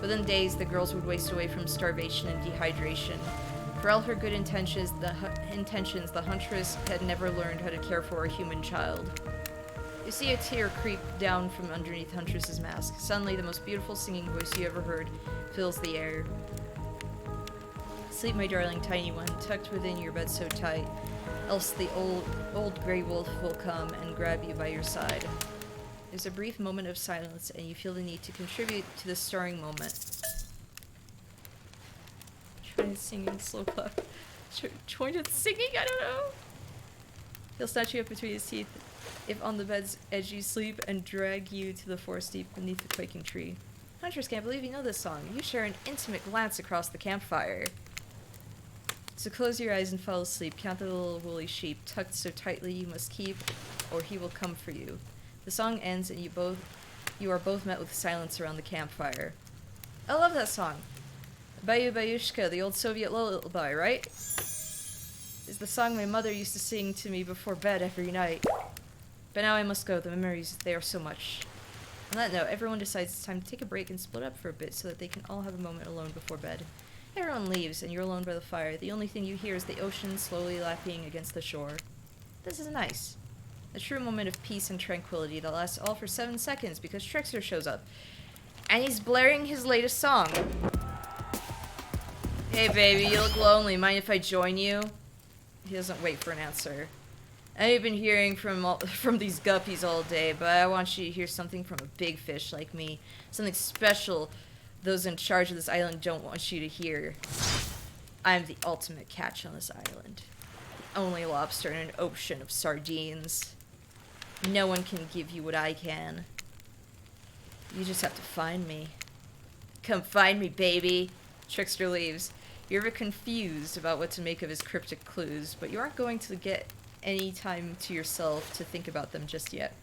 Within days, the girls would waste away from starvation and dehydration. For all her good intentions, the Huntress had never learned how to care for a human child. You see a tear creep down from underneath Huntress's mask. Suddenly, the most beautiful singing voice you ever heard fills the air. Sleep, my darling tiny one, tucked within your bed so tight, else the old gray wolf will come and grab you by your side. There's a brief moment of silence, and you feel the need to contribute to the stirring moment. Join in singing, slow clap. Join in singing? I don't know. He'll snatch you up between his teeth if on the bed's edge you sleep and drag you to the forest deep beneath the quaking tree. Huntress, can't believe you know this song. You share an intimate glance across the campfire. So close your eyes and fall asleep. Count the little woolly sheep, tucked so tightly you must keep, or he will come for you. The song ends and you are both met with silence around the campfire. I love that song. Bayu Bayushka, the old Soviet lullaby, right? Is the song my mother used to sing to me before bed every night. But now I must go. The memories, they are so much. On that note, everyone decides it's time to take a break and split up for a bit so that they can all have a moment alone before bed. Everyone leaves, and you're alone by the fire. The only thing you hear is the ocean slowly lapping against the shore. This is nice. A true moment of peace and tranquility that lasts all for 7 seconds because Trickster shows up. And he's blaring his latest song. Hey baby, you look lonely. Mind if I join you? He doesn't wait for an answer. I know you've been hearing from these guppies all day, but I want you to hear something from a big fish like me. Something special those in charge of this island don't want you to hear. I'm the ultimate catch on this island. The only lobster in an ocean of sardines. No one can give you what I can. You just have to find me. Come find me, baby. Trickster leaves. You're a bit confused about what to make of his cryptic clues, but you aren't going to get any time to yourself to think about them just yet.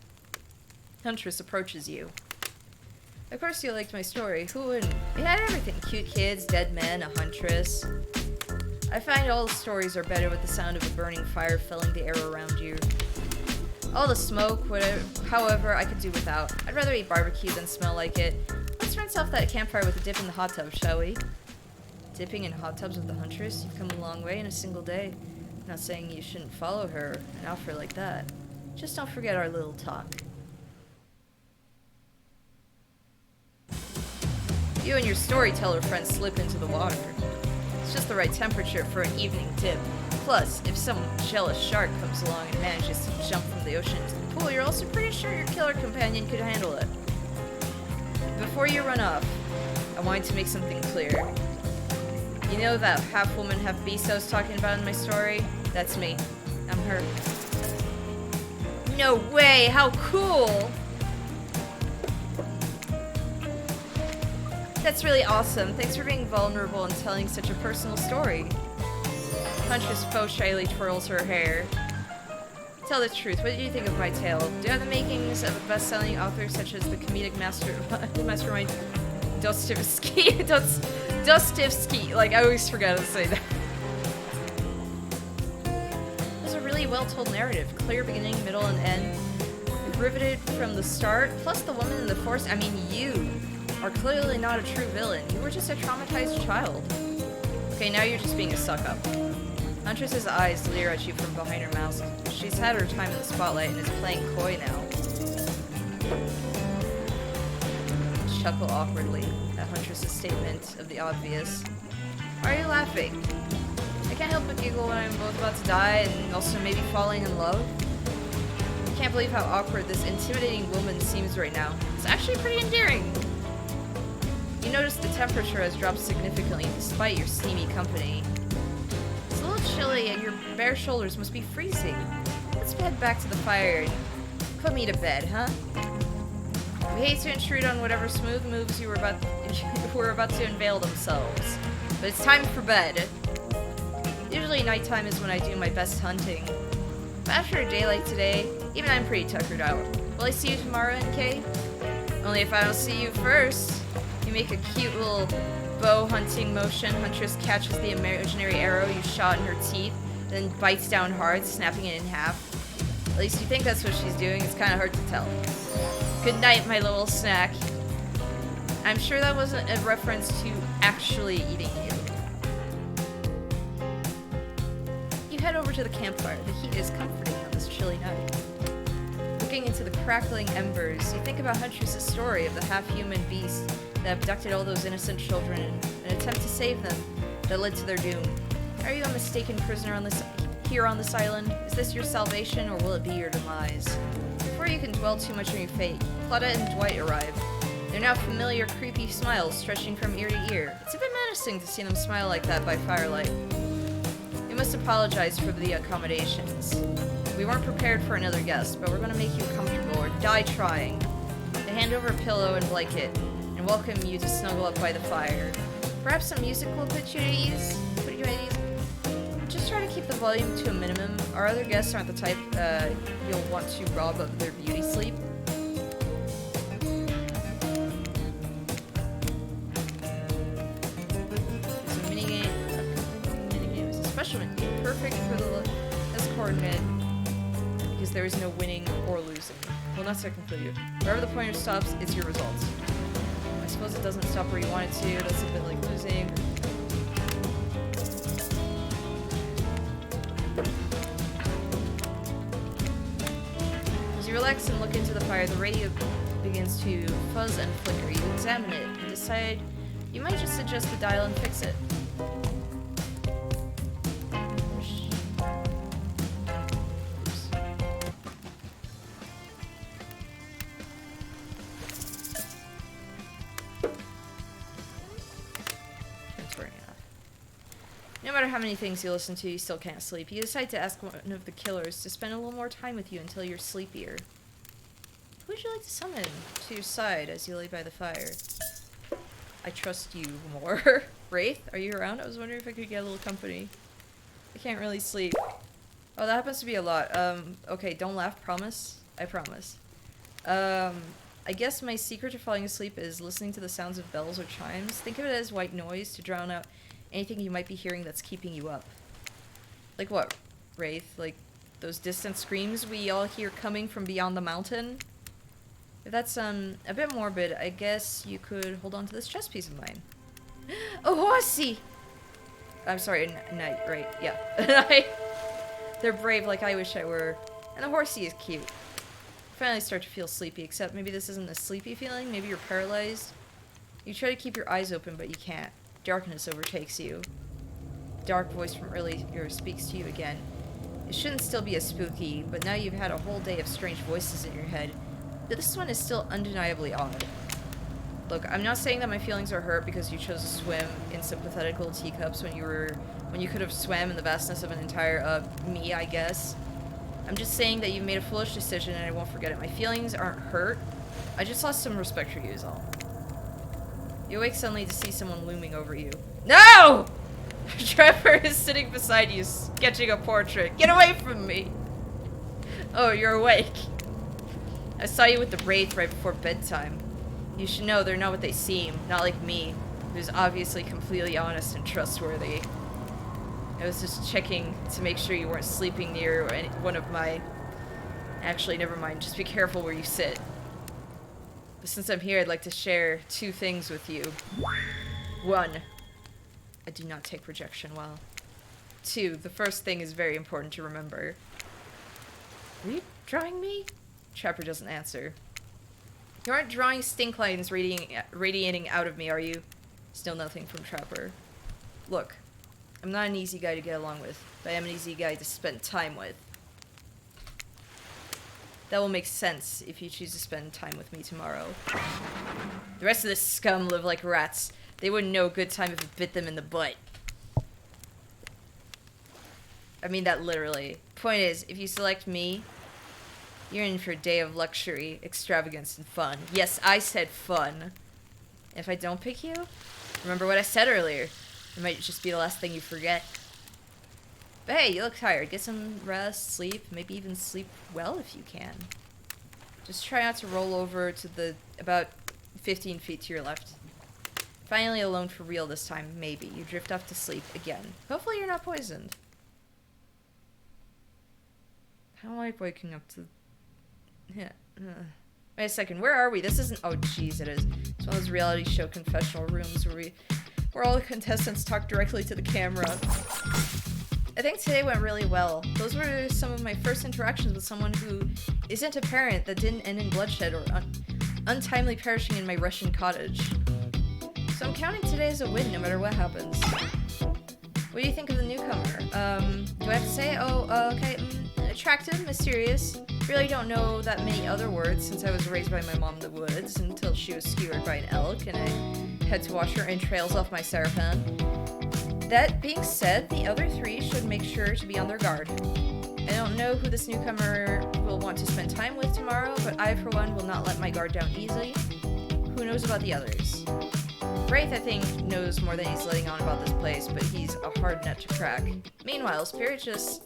Huntress approaches you. Of course you liked my story. Who wouldn't? It had everything. Cute kids, dead men, a huntress. I find all the stories are better with the sound of a burning fire filling the air around you. All the smoke, whatever, however, I could do without. I'd rather eat barbecue than smell like it. Let's rinse off that campfire with a dip in the hot tub, shall we? Dipping in hot tubs with the Huntress? You've come a long way in a single day. I'm not saying you shouldn't follow her, an offer like that. Just don't forget our little talk. You and your storyteller friend slip into the water. It's just the right temperature for an evening dip. Plus, if some jealous shark comes along and manages to jump from the ocean into the pool, you're also pretty sure your killer companion could handle it. Before you run off, I wanted to make something clear. You know that half-woman, half-beast I was talking about in my story? That's me. I'm her. No way! How cool! That's really awesome. Thanks for being vulnerable and telling such a personal story. Huntress faux shyly twirls her hair. Tell the truth, what did you think of my tale? Do you have the makings of a best-selling author such as the comedic mastermind Dostoevsky? Dostoevsky. Like, I always forget to say that. There's a really well-told narrative. Clear beginning, middle, and end. Riveted from the start. Plus the woman in the forest. I mean, you are clearly not a true villain. You were just a traumatized child. Okay, now you're just being a suck-up. Huntress's eyes leer at you from behind her mask. She's had her time in the spotlight and is playing coy now. Chuckle awkwardly at Huntress's statement of the obvious. Why are you laughing? I can't help but giggle when I'm both about to die and also maybe falling in love. I can't believe how awkward this intimidating woman seems right now. It's actually pretty endearing. You notice the temperature has dropped significantly despite your steamy company. It's a little chilly and your bare shoulders must be freezing. Let's head back to the fire and put me to bed, huh? We hate to intrude on whatever smooth moves you were about to unveil themselves, but it's time for bed. Usually nighttime is when I do my best hunting. But after a day like today, even I'm pretty tuckered out. Will I see you tomorrow, NK? Only if I don't see you first. You make a cute little bow hunting motion. Huntress catches the imaginary arrow you shot in her teeth, then bites down hard, snapping it in half. At least you think that's what she's doing. It's kind of hard to tell. Good night, my little snack. I'm sure that wasn't a reference to actually eating you. You head over to the campfire. The heat is comforting on this chilly night. Looking into the crackling embers, you think about Huntress' story of the half-human beast that abducted all those innocent children in an attempt to save them that led to their doom. Are you a mistaken prisoner here on this island? Is this your salvation, or will it be your demise? Before you can dwell too much on your fate, Claudette and Dwight arrive. They're now familiar, creepy smiles stretching from ear to ear. It's a bit menacing to see them smile like that by firelight. We must apologize for the accommodations. We weren't prepared for another guest, but we're going to make you comfortable or die trying. They hand over a pillow and blanket and welcome you to snuggle up by the fire. Perhaps some music will put you at ease? Just try to keep the volume to a minimum. Our other guests aren't the type you'll want to rob of their beauty sleep. It's a minigame. It's a special minigame. Perfect for the as coordinated. Because there is no winning or losing. Well, not to conclude. Wherever the pointer stops, it's your results. I suppose it doesn't stop where you want it to. That's a bit like losing. As you relax and look into the fire, the radio begins to fuzz and flicker. You examine it and decide you might just adjust the dial and fix it. No matter how many things you listen to, you still can't sleep. You decide to ask one of the killers to spend a little more time with you until you're sleepier. Who would you like to summon to your side as you lay by the fire? I trust you more. Wraith, are you around? I was wondering if I could get a little company. I can't really sleep. Oh, that happens to be a lot. Okay, don't laugh, promise? I promise. I guess my secret to falling asleep is listening to the sounds of bells or chimes. Think of it as white noise to drown out anything you might be hearing that's keeping you up. Like what, Wraith? Like those distant screams we all hear coming from beyond the mountain? If that's a bit morbid, I guess you could hold on to this chess piece of mine. Oh, horsey! I'm sorry, knight, right, yeah. They're brave like I wish I were. And the horsey is cute. I finally start to feel sleepy, except maybe this isn't a sleepy feeling, maybe you're paralyzed. You try to keep your eyes open, but you can't. Darkness overtakes you. Dark voice from earlier speaks to you again. It shouldn't still be as spooky, but now you've had a whole day of strange voices in your head. But this one is still undeniably odd. Look, I'm not saying that my feelings are hurt because you chose to swim in sympathetic little teacups when you could have swam in the vastness of an entire, me, I guess. I'm just saying that you've made a foolish decision and I won't forget it. My feelings aren't hurt. I just lost some respect for you is all. You awake suddenly to see someone looming over you. No! Trevor is sitting beside you, sketching a portrait. Get away from me! Oh, you're awake. I saw you with the Wraith right before bedtime. You should know they're not what they seem. Not like me, who's obviously completely honest and trustworthy. I was just checking to make sure you weren't sleeping near one of my... Actually, never mind. Just be careful where you sit. But since I'm here, I'd like to share 2 things with you. 1, I do not take rejection well. 2, the first thing is very important to remember. Are you drawing me? Trapper doesn't answer. You aren't drawing stink lines radiating out of me, are you? Still nothing from Trapper. Look, I'm not an easy guy to get along with, but I am an easy guy to spend time with. That will make sense if you choose to spend time with me tomorrow. The rest of this scum live like rats. They wouldn't know a good time if it bit them in the butt. I mean that literally. Point is, if you select me, you're in for a day of luxury, extravagance, and fun. Yes, I said fun. If I don't pick you, remember what I said earlier. It might just be the last thing you forget. But hey, you look tired. Get some rest, sleep, maybe even sleep well if you can. Just try not to roll over to the about 15 feet to your left. Finally alone for real this time, maybe. You drift off to sleep again. Hopefully you're not poisoned. I don't like waking up to... Yeah. Wait a second, where are we? This isn't... Oh, jeez, it is. It's one of those reality show confessional rooms where all the contestants talk directly to the camera. I think today went really well. Those were some of my first interactions with someone who isn't a parent that didn't end in bloodshed or untimely perishing in my Russian cottage. So I'm counting today as a win no matter what happens. What do you think of the newcomer? Do I have to say? Okay. Attractive, mysterious. Really don't know that many other words since I was raised by my mom in the woods until she was skewered by an elk and I had to wash her entrails off my seraphim. That being said, the other three should make sure to be on their guard. I don't know who this newcomer will want to spend time with tomorrow, but I, for one, will not let my guard down easily. Who knows about the others? Wraith, I think, knows more than he's letting on about this place, but he's a hard nut to crack. Meanwhile, Spirit is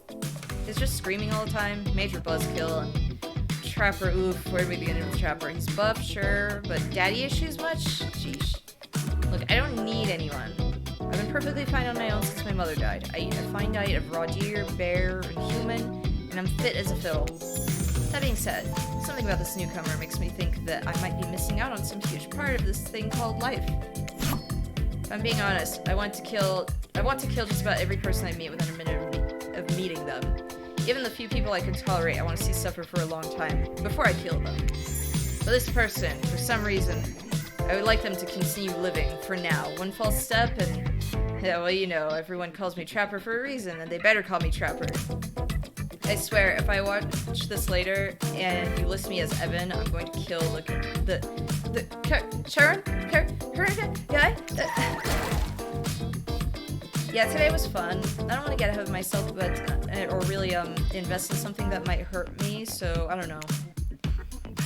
just screaming all the time, major buzzkill, and Trapper, oof, where do we begin with Trapper? He's buff, sure, but daddy issues much? Sheesh. Look, I don't need anyone. I've been perfectly fine on my own since my mother died. I eat a fine diet of raw deer, bear, and human, and I'm fit as a fiddle. That being said, something about this newcomer makes me think that I might be missing out on some huge part of this thing called life. If I'm being honest, I want to kill just about every person I meet within a minute of meeting them. Even the few people I can tolerate, I want to see suffer for a long time, before I kill them. But this person, for some reason, I would like them to continue living, for now. One false step and, yeah, well, you know, everyone calls me Trapper for a reason, and they better call me Trapper. I swear, if I watch this later, and you list me as Evan, I'm going to kill the Sharon? Guy? Yeah, today was fun. I don't want to get ahead of myself, but or really invest in something that might hurt me, so I don't know.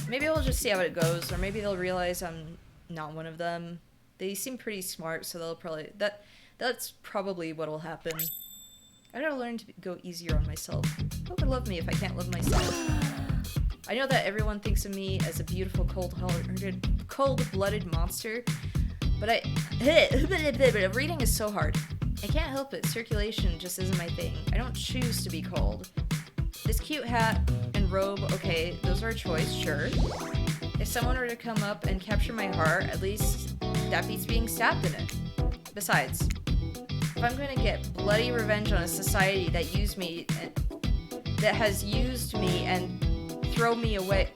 Maybe we'll just see how it goes, or maybe they'll realize I'm not one of them. They seem pretty smart, so they'll probably... That's probably what'll happen. I gotta learn to go easier on myself. Who would love me if I can't love myself? I know that everyone thinks of me as a beautiful, cold-blooded monster, but reading is so hard. I can't help it. Circulation just isn't my thing. I don't choose to be cold. This cute hat and robe, okay, those are a choice, sure. If someone were to come up and capture my heart, at least that beats being stabbed in it. Besides, if I'm going to get bloody revenge on a society that has used me and throw me away,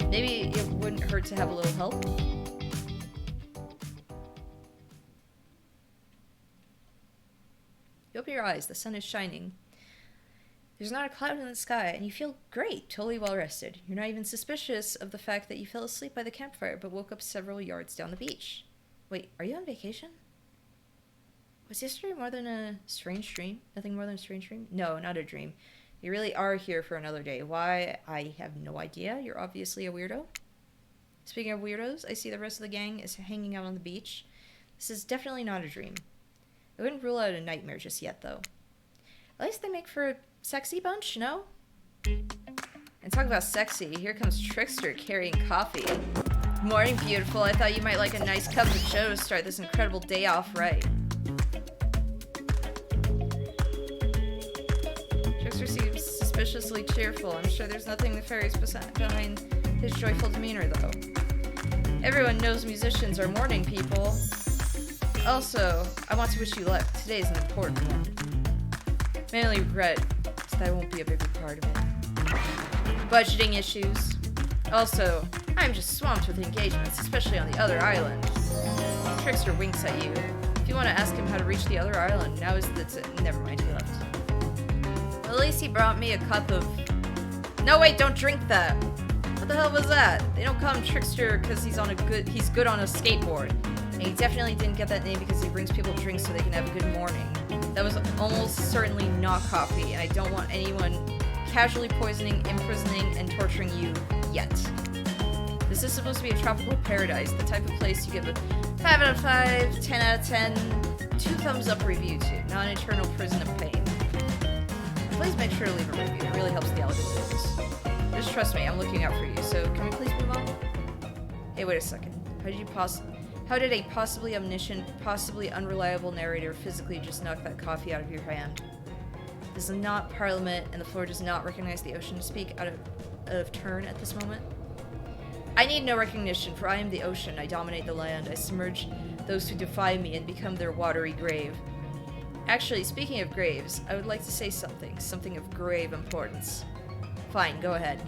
maybe it wouldn't hurt to have a little help. You open your eyes, the sun is shining. There's not a cloud in the sky, and you feel great, totally well rested. You're not even suspicious of the fact that you fell asleep by the campfire, but woke up several yards down the beach. Wait, are you on vacation? Was yesterday more than a strange dream? Nothing more than a strange dream? No, not a dream. You really are here for another day. Why? I have no idea. You're obviously a weirdo. Speaking of weirdos, I see the rest of the gang is hanging out on the beach. This is definitely not a dream. I wouldn't rule out a nightmare just yet, though. At least they make for a sexy bunch, no? And talk about sexy, here comes Trickster carrying coffee. Morning, beautiful. I thought you might like a nice cup of joe to start this incredible day off right. Trickster seems suspiciously cheerful. I'm sure there's nothing nefarious behind his joyful demeanor, though. Everyone knows musicians are morning people. Also, I want to wish you luck. Today is an important one. My only regret is that I won't be a bigger part of it. Budgeting issues. Also, I'm just swamped with engagements, especially on the other island. Trickster winks at you. If you want to ask him how to reach the other island, now is the never mind, he left. Well, at least he brought me a cup of... No, wait, don't drink that! What the hell was that? They don't call him Trickster because he's good on a skateboard. And he definitely didn't get that name because he brings people drinks so they can have a good morning. That was almost certainly not coffee, and I don't want anyone casually poisoning, imprisoning, and torturing you yet. This is supposed to be a tropical paradise, the type of place you give a 5 out of 5, 10 out of 10, 2 thumbs up review to, not an eternal prison of pain. Please make sure to leave a review, it really helps the algorithms. Just trust me, I'm looking out for you, so can we please move on? Hey, wait a second. How did a possibly omniscient, possibly unreliable narrator physically just knock that coffee out of your hand? This is not Parliament, and the floor does not recognize the ocean to speak out of turn at this moment. I need no recognition, for I am the ocean. I dominate the land. I submerge those who defy me and become their watery grave. Actually, speaking of graves, I would like to say something of grave importance. Fine, go ahead.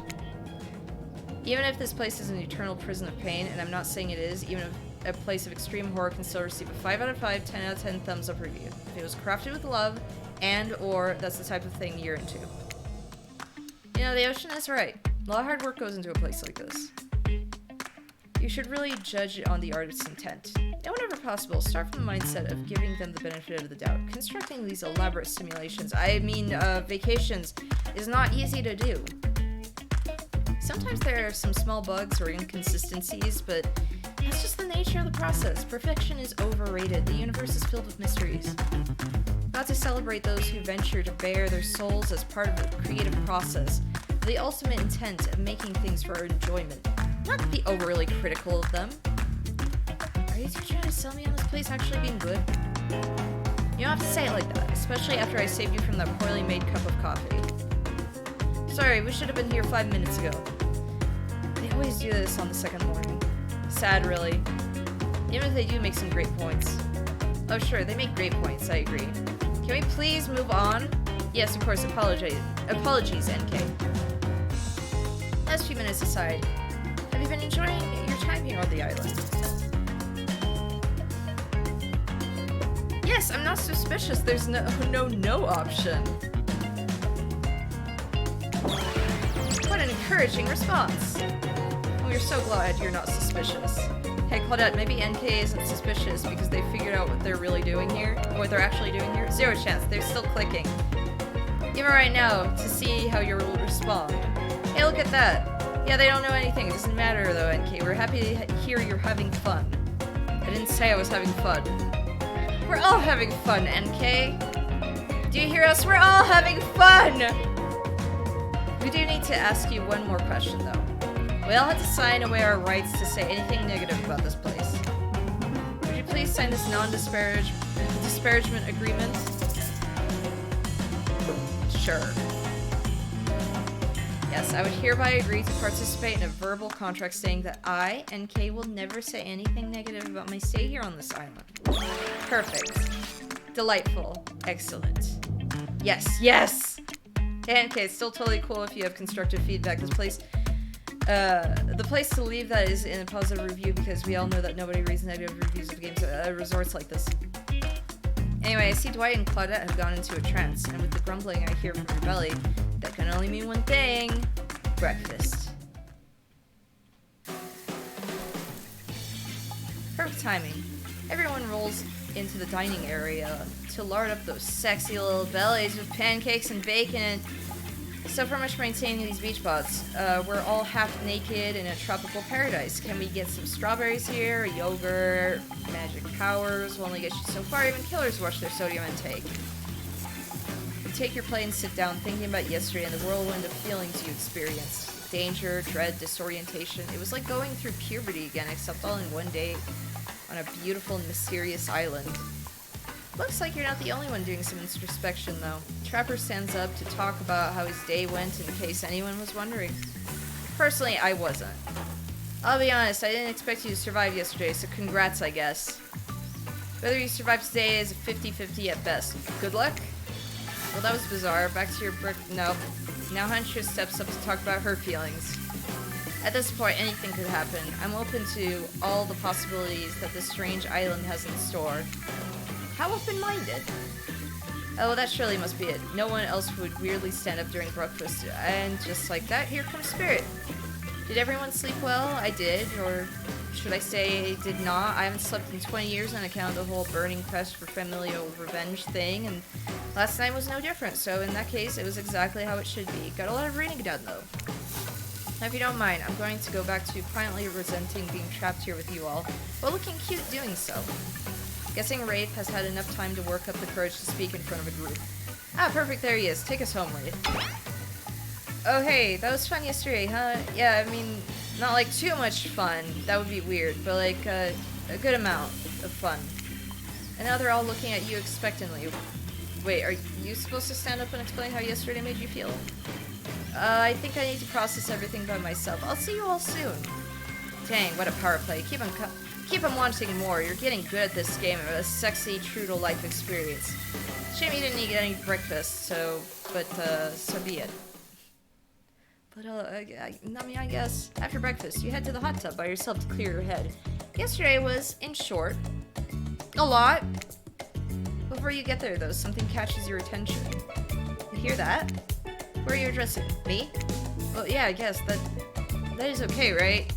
Even if this place is an eternal prison of pain, and I'm not saying it is, even if a place of extreme horror can still receive a 5 out of 5, 10 out of 10 thumbs up review. If it was crafted with love, and or that's the type of thing you're into. You know, the ocean is right. A lot of hard work goes into a place like this. You should really judge it on the artist's intent. And whenever possible, start from the mindset of giving them the benefit of the doubt. Constructing these elaborate simulations, vacations, is not easy to do. Sometimes there are some small bugs or inconsistencies, but that's just the nature of the process. Perfection is overrated. The universe is filled with mysteries. Got to celebrate those who venture to bare their souls as part of the creative process, the ultimate intent of making things for our enjoyment. Not to be overly critical of them. Are you two trying to sell me on this place actually being good? You don't have to say it like that, especially after I saved you from that poorly made cup of coffee. Sorry, we should have been here 5 minutes ago. They always do this on the second morning. Sad, really. Even if they do make some great points. Oh sure, they make great points, I agree. Can we please move on? Yes, of course, apologies, NK. Last few minutes aside, have you been enjoying your time here on the island? Yes, I'm not suspicious. There's no option. What an encouraging response. We're so glad you're not suspicious. Hey Claudette, maybe NK isn't suspicious because they figured out what they're really doing here, what they're actually doing here. 0 chance, they're still clicking. Even right now, to see how you will respond. Hey, look at that. Yeah, they don't know anything. It doesn't matter though, NK. We're happy to hear you're having fun. I didn't say I was having fun. We're all having fun, NK. Do you hear us? We're all having fun! We do need to ask you one more question though. We all had to sign away our rights to say anything negative about this place. Would you please sign this non-disparagement agreement? Sure. Yes, I would hereby agree to participate in a verbal contract saying that I, NK, will never say anything negative about my stay here on this island. Perfect. Delightful. Excellent. Yes, yes! Hey, NK, it's still totally cool if you have constructive feedback. This place... the place to leave that is in a positive review because we all know that nobody reads negative reviews of games at resorts like this. Anyway, I see Dwight and Claudette have gone into a trance, and with the grumbling I hear from your belly, that can only mean one thing: breakfast. Perfect timing. Everyone rolls into the dining area to lard up those sexy little bellies with pancakes and bacon. So for much for maintaining these beach bods. We're all half naked in a tropical paradise. Can we get some strawberries here, yogurt, magic powers will only get you so far. Even killers watch their sodium intake. You take your plate and sit down thinking about yesterday and the whirlwind of feelings you experienced. Danger, dread, disorientation. It was like going through puberty again, except all in one day on a beautiful and mysterious island. Looks like you're not the only one doing some introspection, though. Trapper stands up to talk about how his day went in case anyone was wondering. Personally, I wasn't. I'll be honest, I didn't expect you to survive yesterday, so congrats, I guess. Whether you survive today is a 50-50 at best. Good luck? Well, that was bizarre. Back to your Nope. Now Huntress steps up to talk about her feelings. At this point, anything could happen. I'm open to all the possibilities that this strange island has in store. How open-minded. Oh, that surely must be it. No one else would weirdly stand up during breakfast. And just like that, here comes Spirit. Did everyone sleep well? I did, or should I say did not? I haven't slept in 20 years on account of the whole burning quest for familial revenge thing, and last night was no different, so in that case, it was exactly how it should be. Got a lot of reading done, though. Now, if you don't mind, I'm going to go back to quietly resenting being trapped here with you all, while looking cute doing so. Guessing Wraith has had enough time to work up the courage to speak in front of a group. Ah, perfect, there he is. Take us home, Wraith. Oh, hey, that was fun yesterday, huh? Yeah, I mean, not like too much fun. That would be weird, but like a good amount of fun. And now they're all looking at you expectantly. Wait, are you supposed to stand up and explain how yesterday made you feel? I think I need to process everything by myself. I'll see you all soon. Dang, what a power play. Keep on wanting more. You're getting good at this game. A sexy, true-to-life experience. Shame you didn't eat any breakfast, so be it. But, I mean, I guess, after breakfast, you head to the hot tub by yourself to clear your head. Yesterday was, in short, a lot. Before you get there, though, something catches your attention. You hear that? Where are you addressing? Me? Well, yeah, I guess, that is okay, right?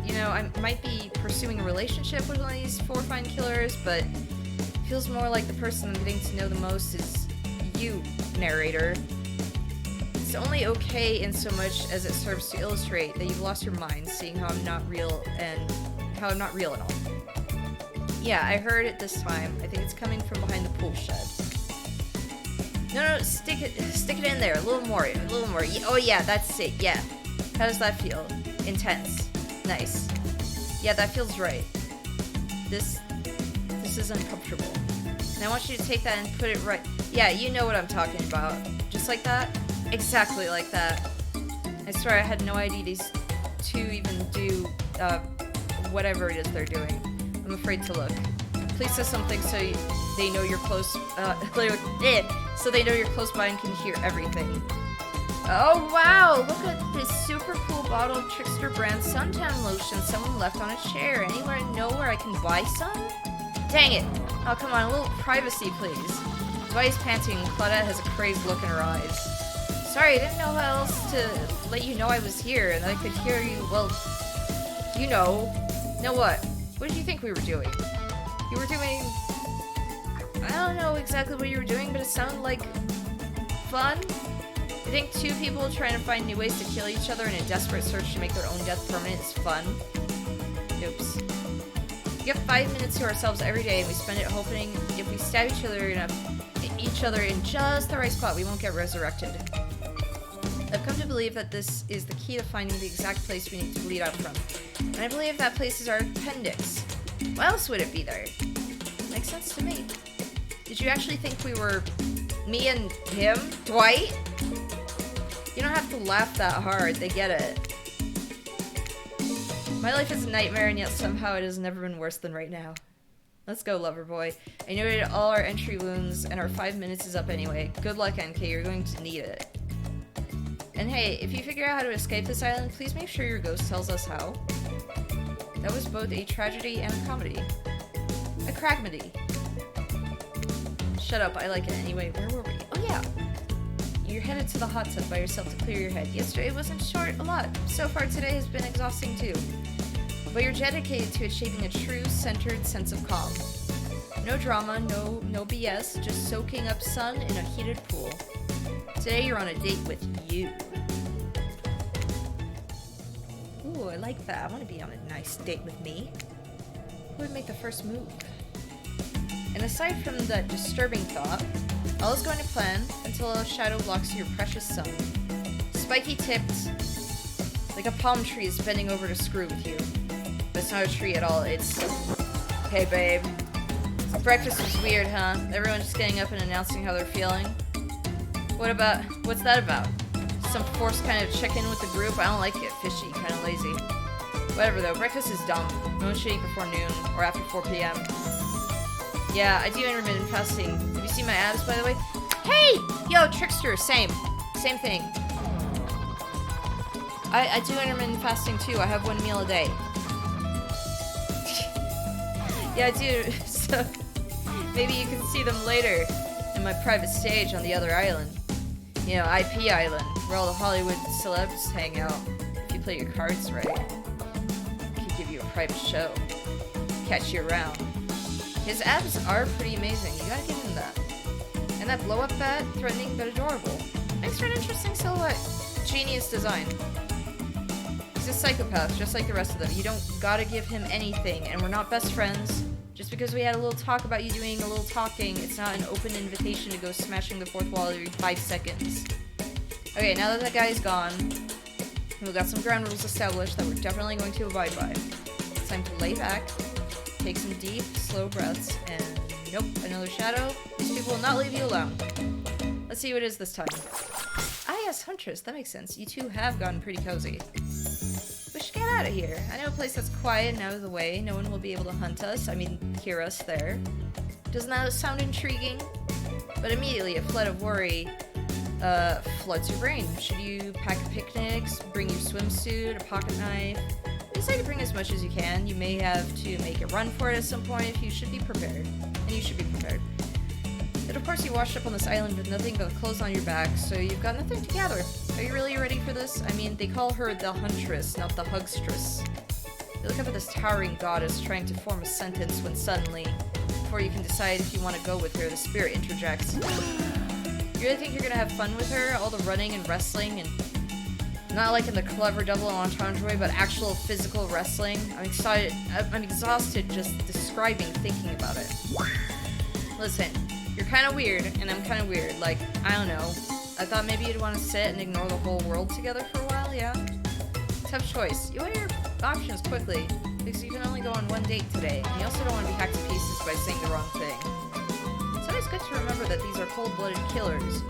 You know, I might be pursuing a relationship with one of these 4 fine killers, but it feels more like the person I'm getting to know the most is you, narrator. It's only okay in so much as it serves to illustrate that you've lost your mind, seeing how I'm not real at all. Yeah, I heard it this time. I think it's coming from behind the pool shed. No, stick it in there. A little more. Oh yeah, that's it. Yeah. How does that feel? Intense. Nice. Yeah, that feels right. This is uncomfortable. And I want you to take that and put it right. Yeah, you know what I'm talking about. Just like that? Exactly like that. I swear I had no idea these two even do, whatever it is they're doing. I'm afraid to look. Please say something so they know you're close, so they know you're close by and can hear everything. Oh wow, look at this super cool bottle of Trickster brand suntan lotion someone left on a chair. Anywhere I can buy some? Dang it. Oh, come on, a little privacy, please. Dwight's panting, and Claudette has a crazed look in her eyes. Sorry, I didn't know how else to let you know I was here, and I could hear you, well, you know. Know what? What did you think we were doing? You were doing... I don't know exactly what you were doing, but it sounded like... fun? I think 2 people trying to find new ways to kill each other in a desperate search to make their own death permanent is fun. Oops. We get 5 minutes to ourselves every day, and we spend it hoping if we stab each other in just the right spot, we won't get resurrected. I've come to believe that this is the key to finding the exact place we need to bleed out from. And I believe that place is our appendix. Why else would it be there? Makes sense to me. Did you actually think we were me and him? Dwight? You don't have to laugh that hard, they get it. My life is a nightmare, and yet somehow it has never been worse than right now. Let's go, lover boy. I noted all our entry wounds, and our 5 minutes is up anyway. Good luck, NK, you're going to need it. And hey, if you figure out how to escape this island, please make sure your ghost tells us how. That was both a tragedy and a comedy. A cragmedy. Shut up, I like it anyway. Where were we? Oh yeah! You're headed to the hot tub by yourself to clear your head. Yesterday wasn't short a lot. So far today has been exhausting too. But you're dedicated to achieving a true, centered sense of calm. No drama, no BS, just soaking up sun in a heated pool. Today you're on a date with you. Ooh, I like that. I want to be on a nice date with me. Who would make the first move? And aside from that disturbing thought, all is going to plan until a shadow blocks your precious sun. Spiky tipped, like a palm tree is bending over to screw with you. But it's not a tree at all, it's... Hey babe. Breakfast was weird, huh? Everyone just getting up and announcing how they're feeling. What's that about? Some forced kind of check-in with the group? I don't like it. Fishy, kind of lazy. Whatever though, breakfast is dumb. No one should eat before noon, or after 4 p.m. Yeah, I do intermittent fasting. Have you seen my abs, by the way? Hey! Yo, Trickster, same thing. I do intermittent fasting too. I have 1 meal a day. Yeah, I do. So Maybe you can see them later in my private stage on the other island. You know, IP Island, where all the Hollywood celebs hang out. If you play your cards right, I could give you a private show. Catch you around. His abs are pretty amazing, you gotta give him that. And that blow-up bat, threatening but adorable. Makes for an interesting silhouette. Genius design. He's a psychopath, just like the rest of them. You don't gotta give him anything, and we're not best friends. Just because we had a little talk about you doing a little talking, it's not an open invitation to go smashing the fourth wall every 5 seconds. Okay, now that guy's gone, we've got some ground rules established that we're definitely going to abide by. It's time to lay back, take some deep, slow breaths, and nope, another shadow. These people will not leave you alone. Let's see what it is this time. Ah yes, Huntress, that makes sense. You two have gotten pretty cozy. We should get out of here. I know a place that's quiet and out of the way. No one will be able to hunt us. I mean, hear us there. Doesn't that sound intriguing? But immediately a flood of worry floods your brain. Should you pack picnics, bring your swimsuit, a pocket knife? Decide to bring as much as you can. You may have to make a run for it at some point. You should be prepared. And you should be prepared. But of course you washed up on this island with nothing but clothes on your back, so you've got nothing to gather. Are you really ready for this? I mean, they call her the Huntress, not the Hugstress. You look up at this towering goddess trying to form a sentence when suddenly, before you can decide if you want to go with her, the spirit interjects. You really think you're gonna have fun with her? All the running and wrestling and not like in the clever double entendre way, but actual physical wrestling. I'm excited. I'm exhausted just describing, thinking about it. Listen, you're kind of weird, and I'm kind of weird. Like, I don't know. I thought maybe you'd want to sit and ignore the whole world together for a while, yeah? Tough choice. You weigh your options quickly, because you can only go on one date today, and you also don't want to be hacked to pieces by saying the wrong thing. It's always good to remember that these are cold-blooded killers.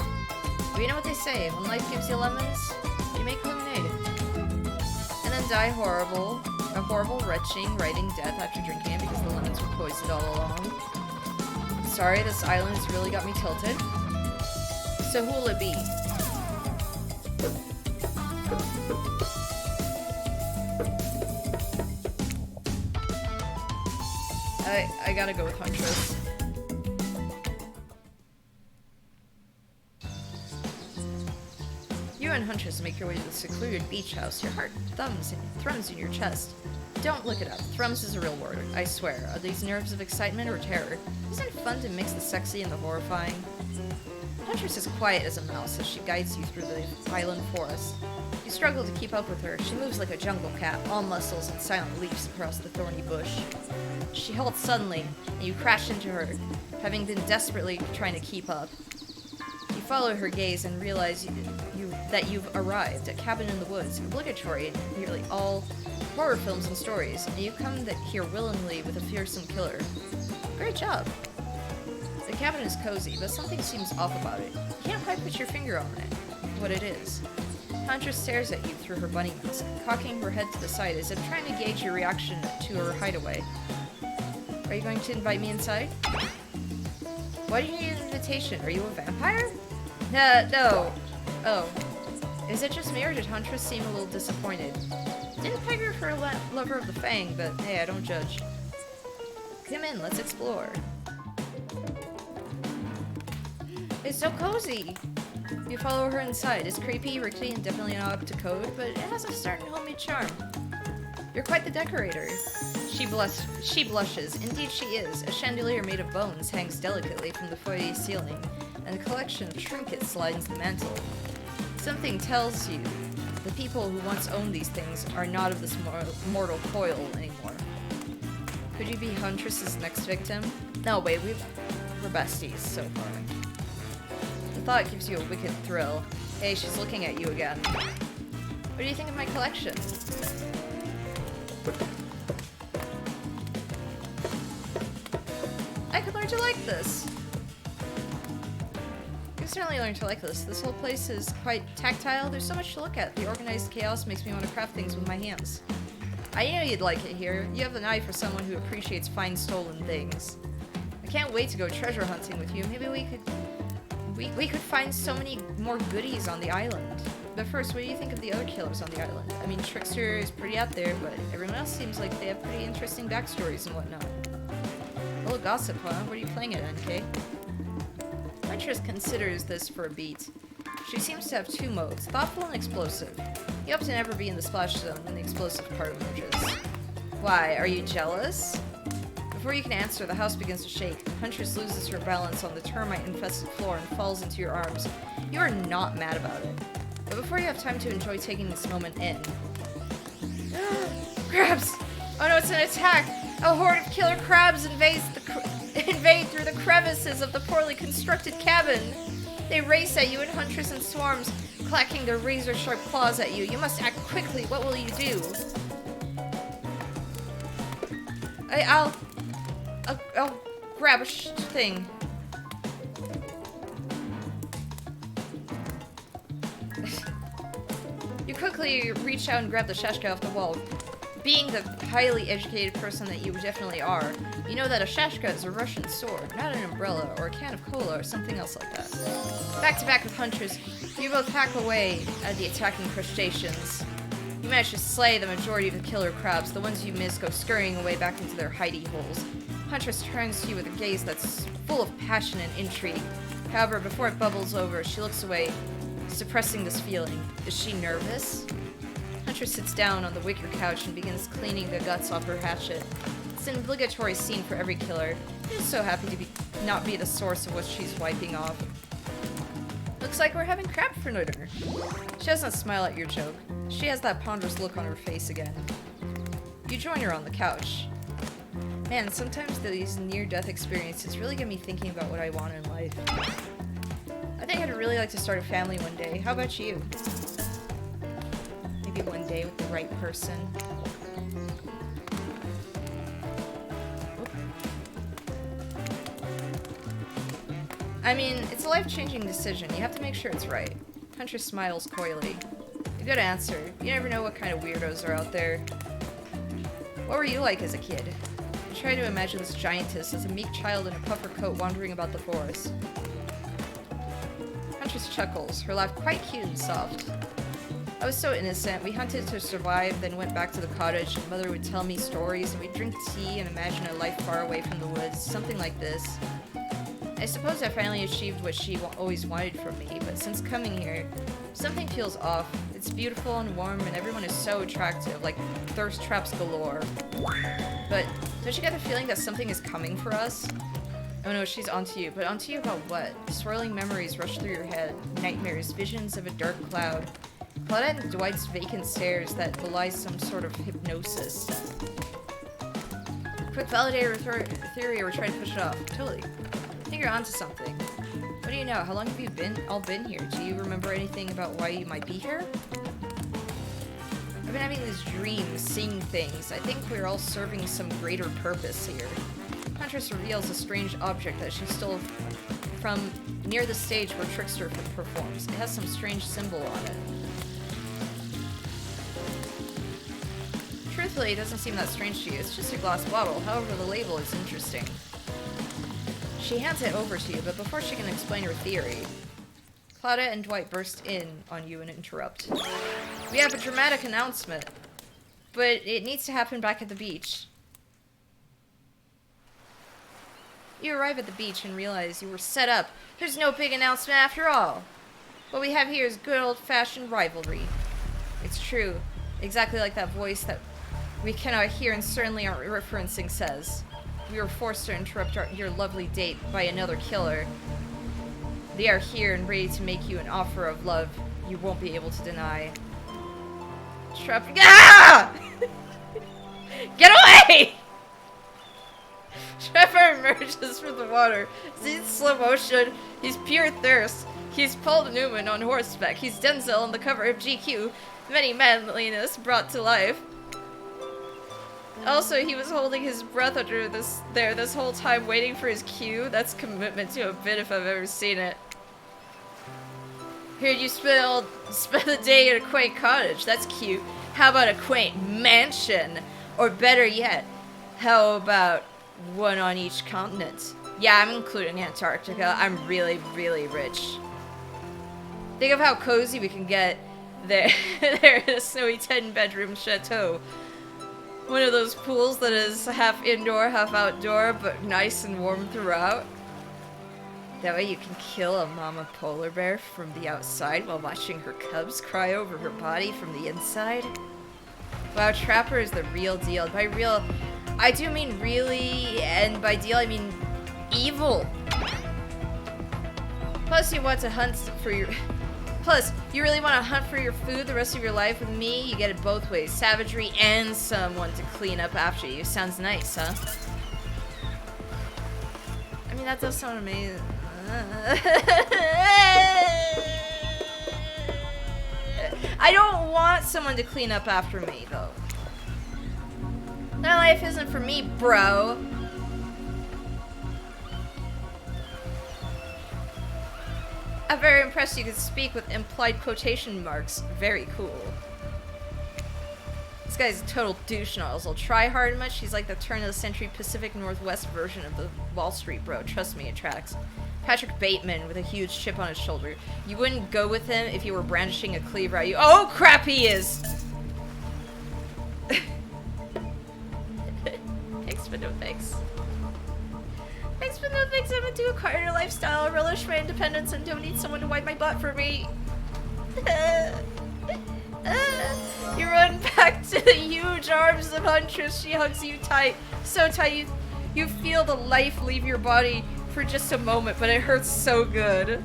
But you know what they say, when life gives you lemons, you make lemonade. And then die horrible, a horrible, retching, writing death after drinking it because the lemons were poisoned all along. Sorry, this island has really got me tilted. So who will it be? I gotta go with Huntress. You and Huntress make your way to the secluded beach house. Your heart thrums in your chest. Don't look it up. Thrums is a real word, I swear. Are these nerves of excitement or terror? Isn't it fun to mix the sexy and the horrifying? Huntress is quiet as a mouse as she guides you through the island forest. You struggle to keep up with her. She moves like a jungle cat, all muscles and silent leaps across the thorny bush. She halts suddenly, and you crash into her, having been desperately trying to keep up. You follow her gaze and realize that you've arrived, a cabin in the woods, obligatory in nearly all horror films and stories, and you come here willingly with a fearsome killer. Great job. The cabin is cozy, but something seems off about it. You can't quite put your finger on it, what it is. Huntress stares at you through her bunny mask, cocking her head to the side as if trying to gauge your reaction to her hideaway. Are you going to invite me inside? Why do you need an invitation? Are you a vampire? No. Oh. Is it just me, or did Huntress seem a little disappointed? Didn't peg her for a lover of the Fang, but hey, I don't judge. Come in, let's explore. It's so cozy! You follow her inside. It's creepy, rickety, and definitely not up to code, but it has a certain homemade charm. You're quite the decorator. She blushes. Indeed she is. A chandelier made of bones hangs delicately from the foyer ceiling, and a collection of trinkets lines the mantel. Something tells you the people who once owned these things are not of this mortal coil anymore. Could you be Huntress's next victim? No, wait, we're besties so far. The thought gives you a wicked thrill. Hey, she's looking at you again. What do you think of my collection? I could learn to like this. You can certainly learn to like this. This whole place is quite tactile. There's so much to look at. The organized chaos makes me want to craft things with my hands. I know you'd like it here. You have an eye for someone who appreciates fine stolen things. I can't wait to go treasure hunting with you. Maybe we could find so many more goodies on the island. But first, what do you think of the other killers on the island? I mean, Trickster is pretty out there, but everyone else seems like they have pretty interesting backstories and whatnot. little gossip, huh? What are you playing at, NK? Huntress considers this for a beat. She seems to have two modes, thoughtful and explosive. You hope to never be in the splash zone when the explosive part emerges. Why, are you jealous? Before you can answer, the house begins to shake. Huntress loses her balance on the termite-infested floor and falls into your arms. You are not mad about it. But before you have time to enjoy taking this moment in... Crabs! Oh no, it's an attack! A horde of killer crabs invade through the crevices of the poorly constructed cabin. They race at you in Huntress and swarms, clacking their razor-sharp claws at you. You must act quickly. What will you do? I'll grab a thing. You quickly reach out and grab the shashka off the wall. Being the highly educated person that you definitely are, you know that a shashka is a Russian sword, not an umbrella or a can of cola or something else like that. Back to back with Huntress, you both hack away at the attacking crustaceans. You manage to slay the majority of the killer crabs. The ones you miss go scurrying away back into their hidey holes. Huntress turns to you with a gaze that's full of passion and intrigue. However, before it bubbles over, she looks away, suppressing this feeling. Is she nervous? Huntress sits down on the wicker couch and begins cleaning the guts off her hatchet. It's an obligatory scene for every killer. She's so happy to not be the source of what she's wiping off. Looks like we're having crab for dinner. She doesn't smile at your joke. She has that ponderous look on her face again. You join her on the couch. Man, sometimes these near-death experiences really get me thinking about what I want in life. I think I'd really like to start a family one day. How about you? Maybe one day with the right person. I mean, it's a life-changing decision. You have to make sure it's right. Huntress smiles coyly. A good answer. You never know what kind of weirdos are out there. What were you like as a kid? I try to imagine this giantess as a meek child in a puffer coat wandering about the forest. Huntress chuckles, her laugh quite cute and soft. I was so innocent. We hunted to survive, then went back to the cottage, and Mother would tell me stories, and we'd drink tea and imagine a life far away from the woods, something like this. I suppose I finally achieved what she always wanted from me, but since coming here, something feels off. It's beautiful and warm, and everyone is so attractive, like thirst traps galore. But don't you get the feeling that something is coming for us? Oh no, she's onto you, but onto you about what? Swirling memories rush through your head, nightmares, visions of a dark cloud. Claudette and Dwight's vacant stares that belies some sort of hypnosis. Quick validator theory, or we're trying to push it off. Totally. I think you're onto something. What do you know? How long have you all been here? Do you remember anything about why you might be here? I've been having these dreams, seeing things. I think we're all serving some greater purpose here. Huntress reveals a strange object that she stole from near the stage where Trickster performs. It has some strange symbol on it. Truthfully, it doesn't seem that strange to you. It's just a glass bottle. However, the label is interesting. She hands it over to you, but before she can explain her theory, Claudette and Dwight burst in on you and interrupt. We have a dramatic announcement, but it needs to happen back at the beach. You arrive at the beach and realize you were set up. There's no big announcement after all. What we have here is good old-fashioned rivalry. It's true, exactly like that voice that we cannot hear and certainly aren't referencing says. We were forced to interrupt your lovely date by another killer. They are here and ready to make you an offer of love you won't be able to deny. Ah! Get away! Trevor emerges from the water. He's slow motion. He's pure thirst. He's Paul Newman on horseback. He's Denzel on the cover of GQ. Many manliness brought to life. Also, he was holding his breath under this whole time waiting for his cue. That's commitment to a bit if I've ever seen it. Here you spend the day at a quaint cottage. That's cute. How about a quaint mansion? Or better yet, how about one on each continent? Yeah, I'm including Antarctica. I'm really, really rich. Think of how cozy we can get there in a snowy 10-bedroom chateau. One of those pools that is half indoor, half outdoor, but nice and warm throughout. That way you can kill a mama polar bear from the outside while watching her cubs cry over her body from the inside. Wow, Trapper is the real deal. By real, I do mean really, and by deal I mean evil. Plus you want to hunt for your... Plus, you really want to hunt for your food the rest of your life with me? You get it both ways. Savagery and someone to clean up after you. Sounds nice, huh? I mean, that does sound amazing. I don't want someone to clean up after me, though. That life isn't for me, bro. I'm very impressed you can speak with implied quotation marks. Very cool. This guy's a total douche nozzle. Try hard much? He's like the turn-of-the-century Pacific Northwest version of the Wall Street bro. Trust me, it tracks. Patrick Bateman with a huge chip on his shoulder. You wouldn't go with him if you were brandishing a cleaver at you. Oh, crap, he is! Thanks, but no thanks. Thanks, but no thanks. I'm into a quieter lifestyle. I relish my independence and don't need someone to wipe my butt for me. You run back to the huge arms of Huntress. She hugs you tight. So tight you feel the life leave your body for just a moment, but it hurts so good.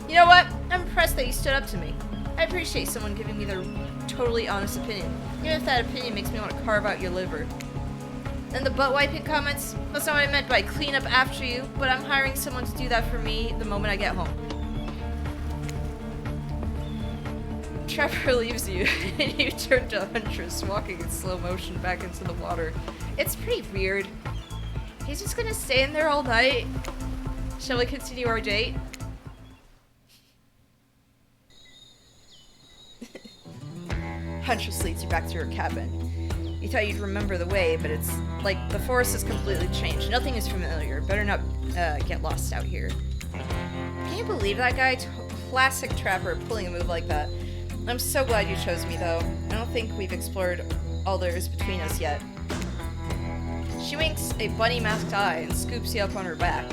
You know what? I'm impressed that you stood up to me. I appreciate someone giving me their totally honest opinion, even if that opinion makes me want to carve out your liver. And the butt wiping comments? That's not what I meant by clean up after you, but I'm hiring someone to do that for me the moment I get home. Trevor leaves you, and you turn to Huntress, walking in slow motion back into the water. It's pretty weird. He's just gonna stay in there all night. Shall we continue our date? Huntress leads you back to her cabin. You thought you'd remember the way, but it's like the forest has completely changed. Nothing is familiar. Better not get lost out here. Can you believe that guy? Classic Trapper pulling a move like that. I'm so glad you chose me, though. I don't think we've explored all there is between us yet. She winks a bunny-masked eye and scoops you up on her back.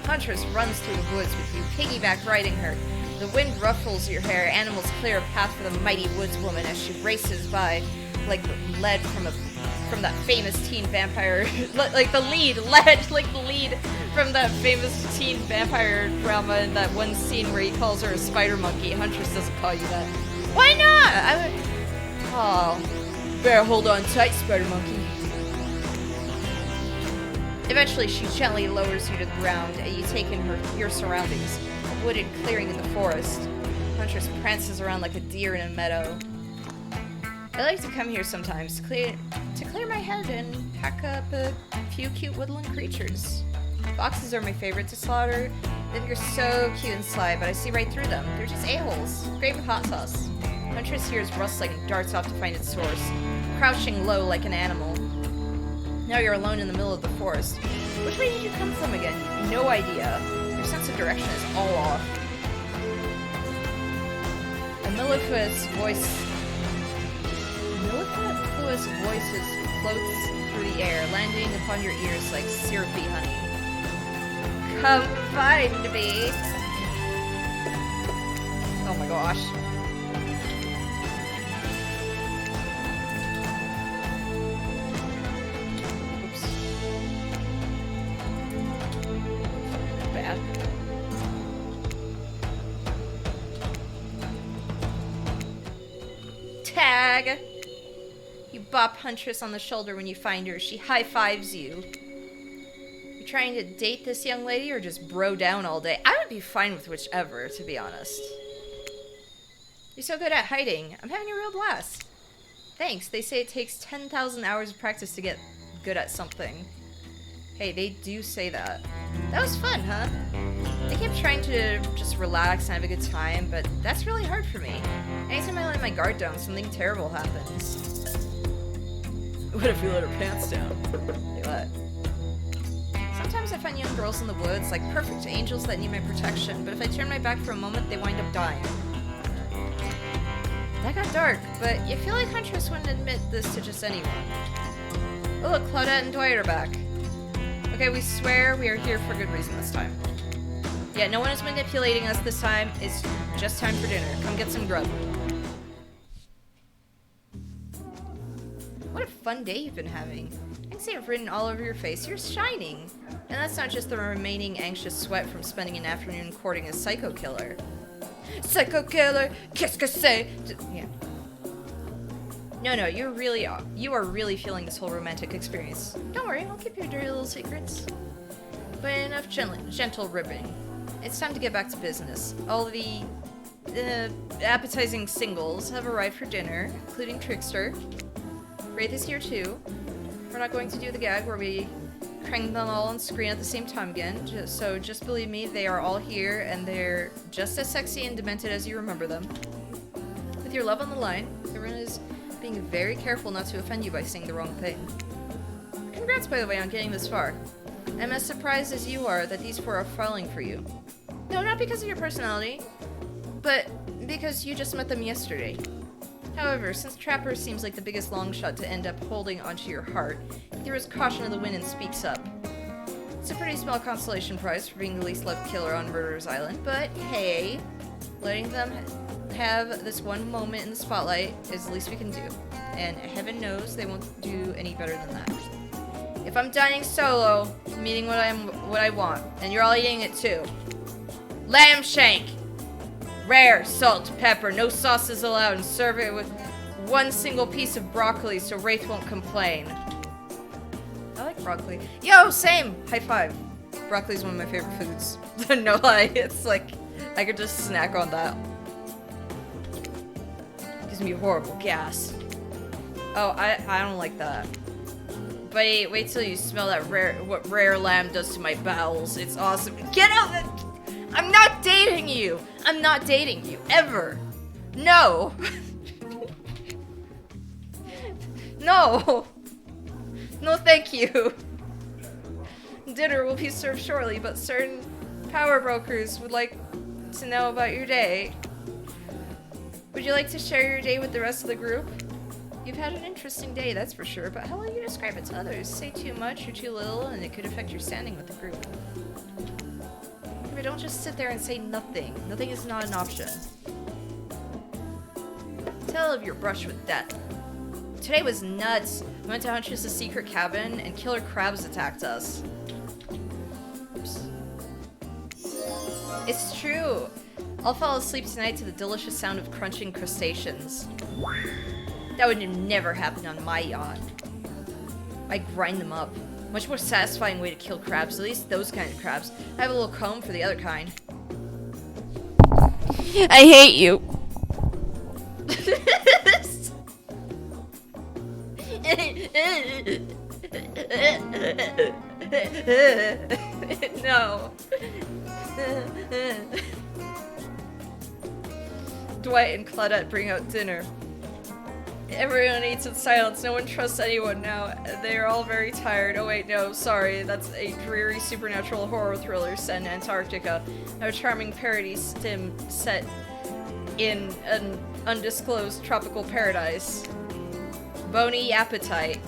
Huntress runs through the woods with you, piggyback riding her. The wind ruffles your hair. Animals clear a path for the mighty woodswoman as she races by, like lead from that famous teen vampire, like the lead from that famous teen vampire drama in that one scene where he calls her a spider monkey. Huntress doesn't call you that. Why not? Oh, better hold on tight, spider monkey. Eventually, she gently lowers you to the ground, and you take in your surroundings. A wooded clearing in the forest. Huntress prances around like a deer in a meadow. I like to come here sometimes to clear my head and pack up a few cute woodland creatures. Foxes are my favorite to slaughter. They think you're so cute and sly, but I see right through them. They're just a-holes. Great with hot sauce. Huntress hears rustling and darts off to find its source, crouching low like an animal. Now you're alone in the middle of the forest. Which way did you come from again? No idea. Your sense of direction is all off. A mellifluous voice floats through the air, landing upon your ears like syrupy honey. Come find me! Oh my gosh. Oops. Bad. Tag! You bop Huntress on the shoulder when you find her. She high-fives you. You trying to date this young lady or just bro down all day? I would be fine with whichever, to be honest. You're so good at hiding. I'm having a real blast. Thanks. They say it takes 10,000 hours of practice to get good at something. Hey, they do say that. That was fun, huh? I kept trying to just relax and have a good time, but that's really hard for me. Anytime I let my guard down, something terrible happens. What if we let her pants down? Hey, what? Sometimes I find young girls in the woods, like perfect angels that need my protection, but if I turn my back for a moment, they wind up dying. That got dark, but you feel like Huntress wouldn't admit this to just anyone. Oh look, Claudette and Dwight are back. Okay, we swear we are here for good reason this time. Yeah, no one is manipulating us this time. It's just time for dinner. Come get some grub. What a fun day you've been having. I can see it written all over your face. You're shining. And that's not just the remaining anxious sweat from spending an afternoon courting a psycho killer. Psycho killer, qu'est-ce que c'est? Yeah. No, you are really feeling this whole romantic experience. Don't worry, I'll keep your dirty little secrets. But enough gentle ribbing. It's time to get back to business. All the appetizing singles have arrived for dinner, including Trickster. Wraith is here too. We're not going to do the gag where we crank them all on screen at the same time again. So just believe me, they are all here and they're just as sexy and demented as you remember them. With your love on the line, everyone is being very careful not to offend you by saying the wrong thing. Congrats, by the way, on getting this far. I'm as surprised as you are that these four are falling for you. No, not because of your personality, but because you just met them yesterday. However, since Trapper seems like the biggest long shot to end up holding onto your heart, he throws caution to the wind and speaks up. It's a pretty small consolation prize for being the least loved killer on Murderer's Island, but hey, letting them have this one moment in the spotlight is the least we can do. And heaven knows they won't do any better than that. If I'm dining solo, I'm eating what I want, and you're all eating it too. Lamb shank! Rare, salt, pepper, no sauces allowed, and serve it with one single piece of broccoli so Wraith won't complain. I like broccoli. Yo, same! High five. Broccoli's one of my favorite foods. No lie, it's like, I could just snack on that. Gives me horrible gas. Oh, I don't like that. But wait till you smell that what rare lamb does to my bowels. It's awesome. Get out! I'm not dating you! I'm not dating you, ever! No! No! No thank you! Dinner will be served shortly, but certain power brokers would like to know about your day. Would you like to share your day with the rest of the group? You've had an interesting day, that's for sure, but how will you describe it to others? Say too much or too little, and it could affect your standing with the group. But don't just sit there and say nothing. Nothing is not an option. Tell of your brush with death. Today was nuts. We went to Huntress' secret cabin, and killer crabs attacked us. Oops. It's true. I'll fall asleep tonight to the delicious sound of crunching crustaceans. That would have never happened on my yacht. I grind them up. Much more satisfying way to kill crabs, at least those kind of crabs. I have a little comb for the other kind. I hate you. No. Dwight and Claudette bring out dinner. Everyone eats in silence. No one trusts anyone now. They're all very tired. Oh wait, no, sorry. That's a dreary supernatural horror thriller set in Antarctica. A charming parody stim set in an undisclosed tropical paradise. Bony appetite.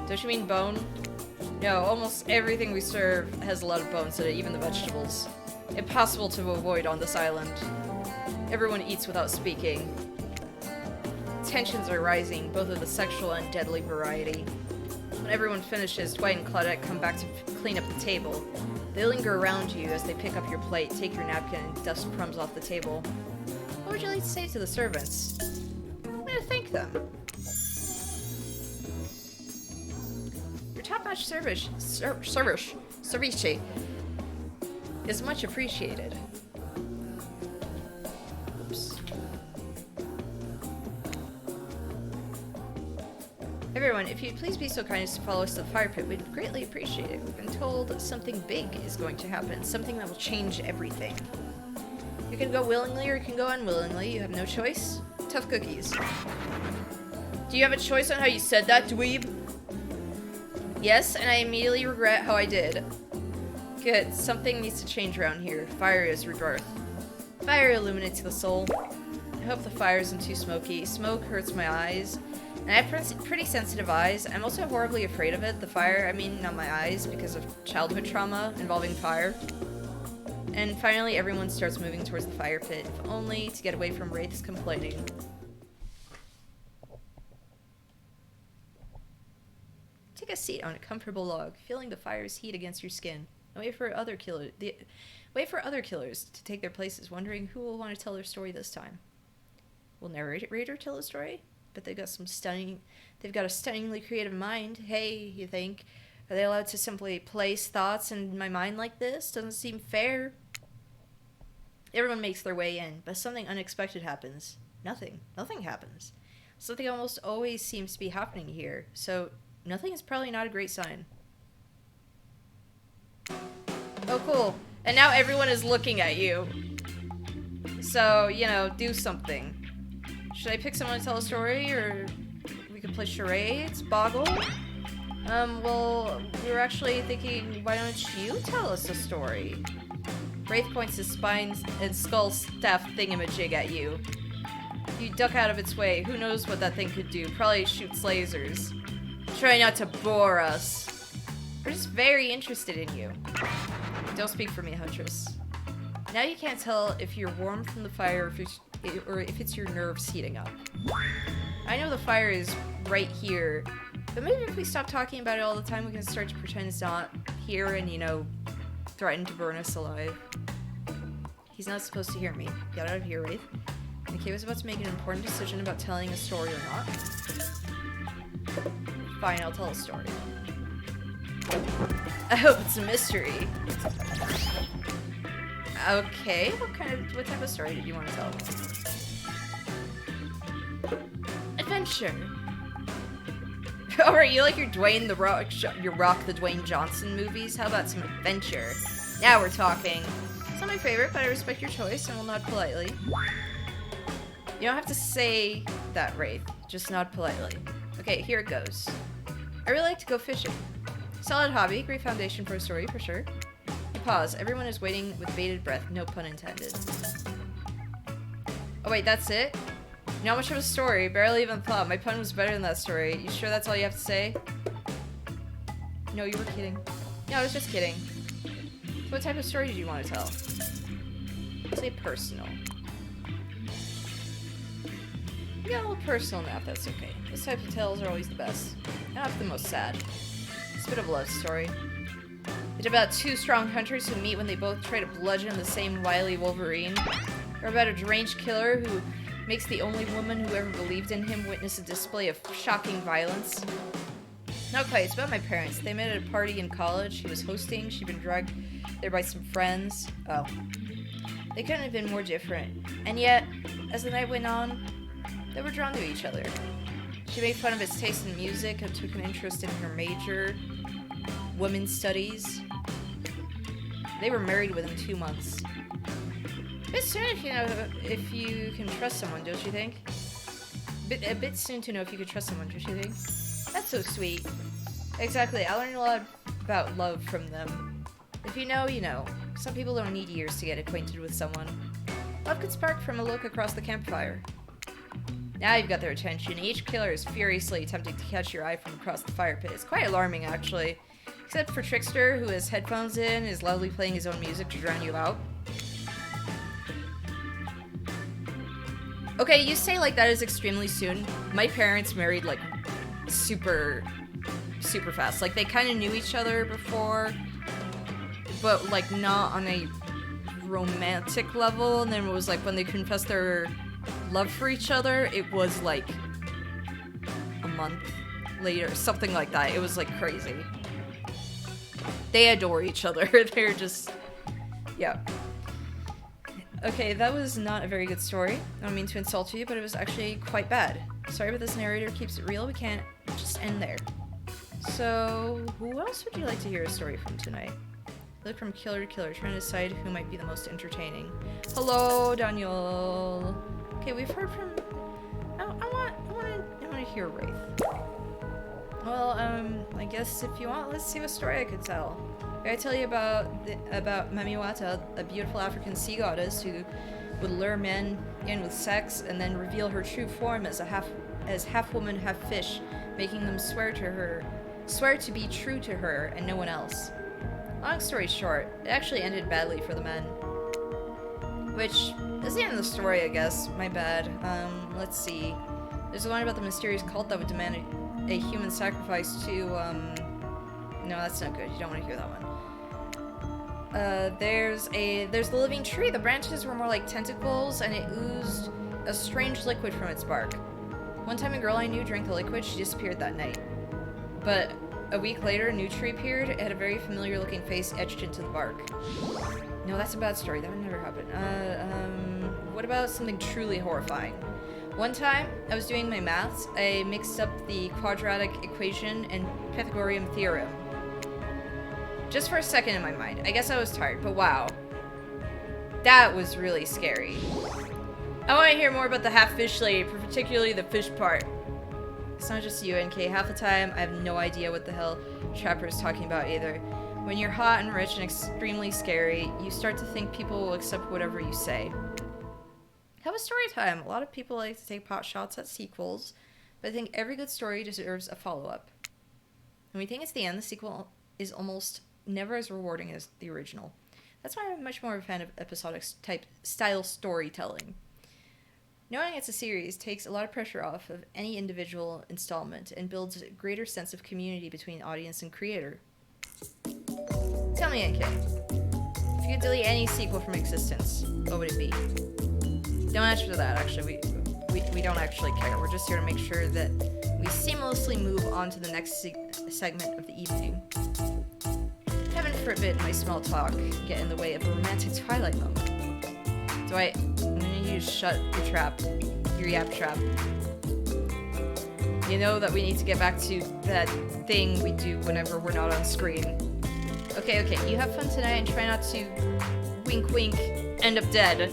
Don't you mean bone? No, almost everything we serve has a lot of bones in it, even the vegetables. Impossible to avoid on this island. Everyone eats without speaking. Tensions are rising, both of the sexual and deadly variety. When everyone finishes, Dwight and Claudette come back to clean up the table. They linger around you as they pick up your plate, take your napkin, and dust crumbs off the table. What would you like to say to the servants? I'm gonna thank them. Your top-notch service is much appreciated. Oops. Everyone, if you'd please be so kind as to follow us to the fire pit, we'd greatly appreciate it. We've been told something big is going to happen, something that will change everything. You can go willingly or you can go unwillingly. You have no choice. Tough cookies. Do you have a choice on how you said that, dweeb? Yes, and I immediately regret how I did. Good. Something needs to change around here. Fire is rebirth. Fire illuminates the soul. I hope the fire isn't too smoky. Smoke hurts my eyes. And I have pretty sensitive eyes. I'm also horribly afraid of it. The fire, I mean, not my eyes, because of childhood trauma involving fire. And finally, everyone starts moving towards the fire pit, if only to get away from Wraith's complaining. Take a seat on a comfortable log, feeling the fire's heat against your skin. And wait for other killers to take their places, wondering who will want to tell their story this time. Will narrator tell a story? But they've got a stunningly creative mind. Hey, you think? Are they allowed to simply place thoughts in my mind like this? Doesn't seem fair. Everyone makes their way in, but something unexpected happens. Nothing happens. Something almost always seems to be happening here, so nothing is probably not a great sign. Oh, cool. And now everyone is looking at you. So, you know, do something. Should I pick someone to tell a story, or we could play charades? Boggle? Well, we were actually thinking, why don't you tell us a story? Wraith points his spine and skull staff thingamajig at you. You duck out of its way. Who knows what that thing could do? Probably shoots lasers. Try not to bore us. We're just very interested in you. Don't speak for me, Huntress. Now you can't tell if you're warm from the fire or if it's your nerves heating up. I know the fire is right here, but maybe if we stop talking about it all the time, we can start to pretend it's not here and, you know, threaten to burn us alive. He's not supposed to hear me. Get out of here, Wraith. McKay was about to make an important decision about telling a story or not. Fine, I'll tell a story. I hope it's a mystery. Okay, what type of story did you want to tell? Adventure. Alright, you like your Dwayne the Rock the Dwayne Johnson movies? How about some adventure? Now we're talking. It's not my favorite, but I respect your choice and will nod politely. You don't have to say that, Wraith. Just nod politely. Okay, here it goes. I really like to go fishing. Solid hobby, great foundation for a story, for sure. You pause. Everyone is waiting with bated breath, no pun intended. Oh wait, that's it? Not much of a story, barely even thought. My pun was better than that story. You sure that's all you have to say? No, you were kidding. No, I was just kidding. So what type of story did you want to tell? Say personal. You got a little personal now, if that's okay. Those types of tales are always the best. Not the most sad. It's a bit of a love story. It's about two strong hunters who meet when they both try to bludgeon the same wily Wolverine. Or about a deranged killer who makes the only woman who ever believed in him witness a display of shocking violence. Not quite, it's about my parents. They met at a party in college he was hosting. She'd been drugged there by some friends. Oh. They couldn't have been more different. And yet, as the night went on, they were drawn to each other. She made fun of his taste in music and took an interest in her major, women's studies. They were married within 2 months. A bit soon if you can trust someone, don't you think? A bit soon to know if you could trust someone, don't you think? That's so sweet. Exactly, I learned a lot about love from them. If you know, you know. Some people don't need years to get acquainted with someone. Love could spark from a look across the campfire. Now you've got their attention. Each killer is furiously attempting to catch your eye from across the fire pit. It's quite alarming, actually. Except for Trickster, who has headphones in, is loudly playing his own music to drown you out. Okay, you say like that is extremely soon. My parents married like super fast. Like they kind of knew each other before, but like not on a romantic level. And then it was like when they confessed their love for each other, it was like a month later, something like that. It was like crazy. They adore each other. They're just, yeah. Okay, that was not a very good story. I don't mean to insult you, but it was actually quite bad. Sorry, but this narrator keeps it real. We can't just end there. So, who else would you like to hear a story from tonight? Look from killer to killer, trying to decide who might be the most entertaining. Hello, Daniel. Okay, we've heard from. I want to hear Wraith. Well, I guess if you want, let's see what story I could tell. I tell you about Mamiwata, a beautiful African sea goddess who would lure men begin with sex, and then reveal her true form as half woman, half fish, making them swear to be true to her and no one else. Long story short, it actually ended badly for the men. Which is the end of the story, I guess. My bad. Let's see. There's one about the mysterious cult that would demand a human sacrifice to, no, that's not good. You don't want to hear that one. There's the living tree. The branches were more like tentacles, and it oozed a strange liquid from its bark. One time a girl I knew drank the liquid, she disappeared that night. But a week later, a new tree appeared. It had a very familiar looking face etched into the bark. No, that's a bad story. That would never happen. What about something truly horrifying? One time, I was doing my maths. I mixed up the quadratic equation and Pythagorean theorem. Just for a second in my mind. I guess I was tired, but wow. That was really scary. I want to hear more about the half-fish lady, particularly the fish part. It's not just you, NK. Half the time, I have no idea what the hell Trapper is talking about either. When you're hot and rich and extremely scary, you start to think people will accept whatever you say. Have a story time. A lot of people like to take pot shots at sequels, but I think every good story deserves a follow-up. When we think it's the end, the sequel is almost never as rewarding as the original. That's why I'm much more of a fan of episodic type style storytelling. Knowing it's a series takes a lot of pressure off of any individual installment and builds a greater sense of community between audience and creator. Tell me, NK, if you could delete any sequel from existence, what would it be? Don't answer that, actually. We don't actually care. We're just here to make sure that we seamlessly move on to the next segment of the evening. Heaven forbid my small talk get in the way of a romantic twilight moment. I'm gonna use shut your trap, your yap trap. You know that we need to get back to that thing we do whenever we're not on screen. Okay, you have fun tonight and try not to wink wink, end up dead.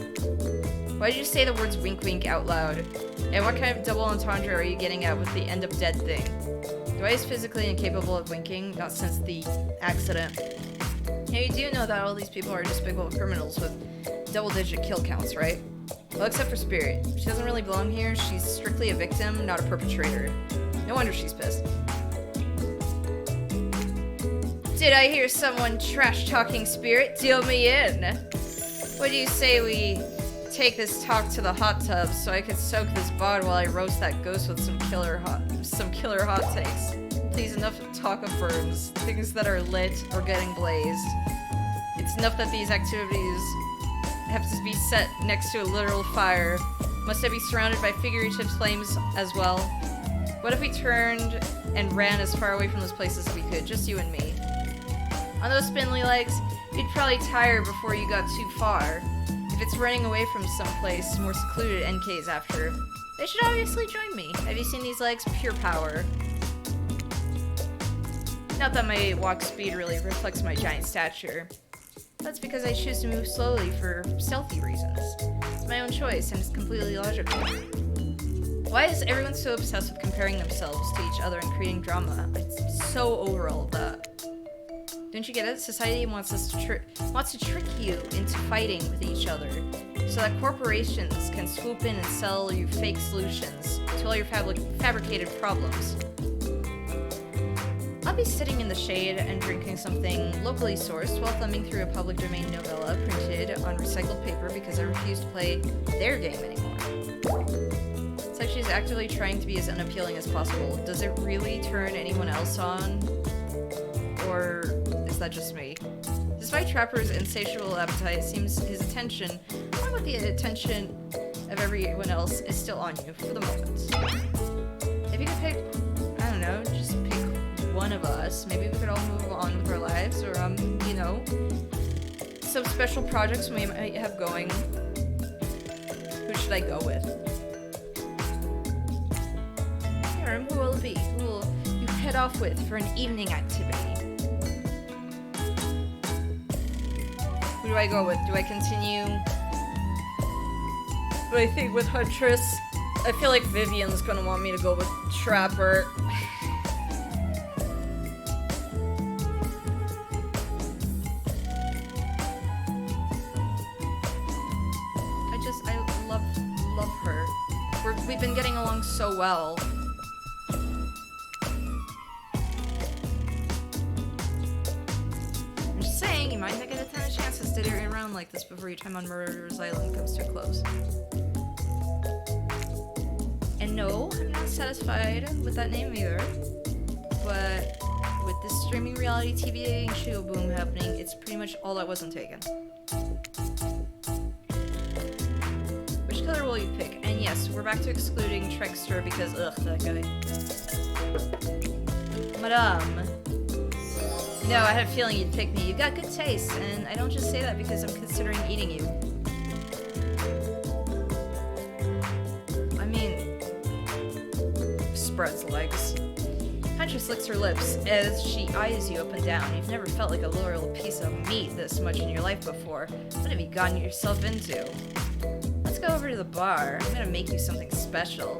Why did you say the words wink wink out loud? And what kind of double entendre are you getting at with the end up dead thing? Dwight is physically incapable of winking, not since the accident. Yeah, you do know that all these people are despicable criminals with double-digit kill counts, right? Well, except for Spirit. She doesn't really belong here. She's strictly a victim, not a perpetrator. No wonder she's pissed. Did I hear someone trash-talking Spirit? Deal me in. What do you say we take this talk to the hot tub so I could soak this bod while I roast that ghost with some killer hot takes? Please, enough talk of verbs, things that are lit or getting blazed. It's enough that these activities have to be set next to a literal fire. Must I be surrounded by figurative flames as well? What if we turned and ran as far away from those places as we could, just you and me? On those spindly legs, you'd probably tire before you got too far. If it's running away from someplace more secluded, NK's after, they should obviously join me. Have you seen these legs? Pure power. Not that my walk speed really reflects my giant stature. That's because I choose to move slowly for stealthy reasons. It's my own choice, and it's completely logical. Why is everyone so obsessed with comparing themselves to each other and creating drama? It's so over all of that. Don't you get it? Society wants to trick you into fighting with each other, so that corporations can swoop in and sell you fake solutions to all your fabricated problems. I'll be sitting in the shade and drinking something locally sourced while thumbing through a public domain novella printed on recycled paper because I refuse to play their game anymore. It's like she's actively trying to be as unappealing as possible. Does it really turn anyone else on? Or is that just me? Despite Trapper's insatiable appetite, it seems his attention, along with the attention of everyone else, is still on you for the moment. If you could pick, I don't know, just pick one of us, maybe we could all move on with our lives, or, you know, some special projects we might have going. Who should I go with? Aaron, who will it be? Who will you head off with for an evening activity? Who do I go with? Do I continue? But I think with Huntress, I feel like Vivian's gonna want me to go with Trapper. I love We've been getting along so well. I'm just saying, you might not get a ton of chances to dare around like this before your time on Murderer's Island comes to a close. And no, I'm not satisfied with that name either. But with this streaming reality TV show boom happening, it's pretty much all that wasn't taken. Which color will you pick? And yes, we're back to excluding Trickster because, ugh, that guy. Madame. No, I had a feeling you'd pick me. You've got good taste, and I don't just say that because I'm considering eating you. I mean, spreads legs. Huntress licks her lips as she eyes you up and down. You've never felt like a loyal piece of meat this much in your life before. What have you gotten yourself into? Let's go over to the bar. I'm gonna make you something special.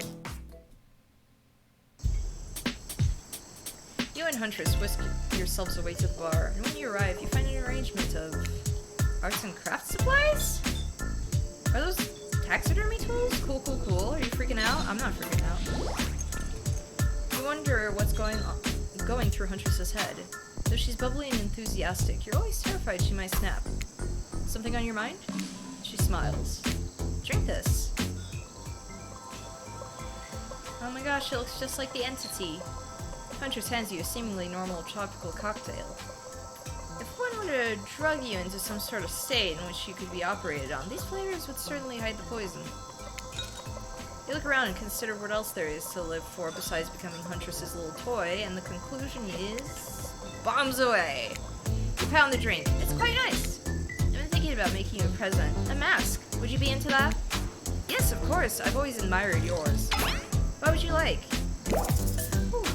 You and Huntress whisk yourselves away to the bar, and when you arrive, you find an arrangement of arts and crafts supplies? Are those taxidermy tools? Cool, cool, cool. Are you freaking out? I'm not freaking out. You wonder what's going through Huntress's head. Though she's bubbly and enthusiastic, you're always terrified she might snap. Something on your mind? She smiles. Drink this. Oh my gosh, it looks just like the entity. Huntress hands you a seemingly normal tropical cocktail. If one were to drug you into some sort of state in which you could be operated on, these flavors would certainly hide the poison. You look around and consider what else there is to live for besides becoming Huntress's little toy, and the conclusion is... bombs away! You pound the drink. It's quite nice. I've been thinking about making you a present. A mask. Would you be into that? Yes, of course. I've always admired yours. What would you like? Ooh.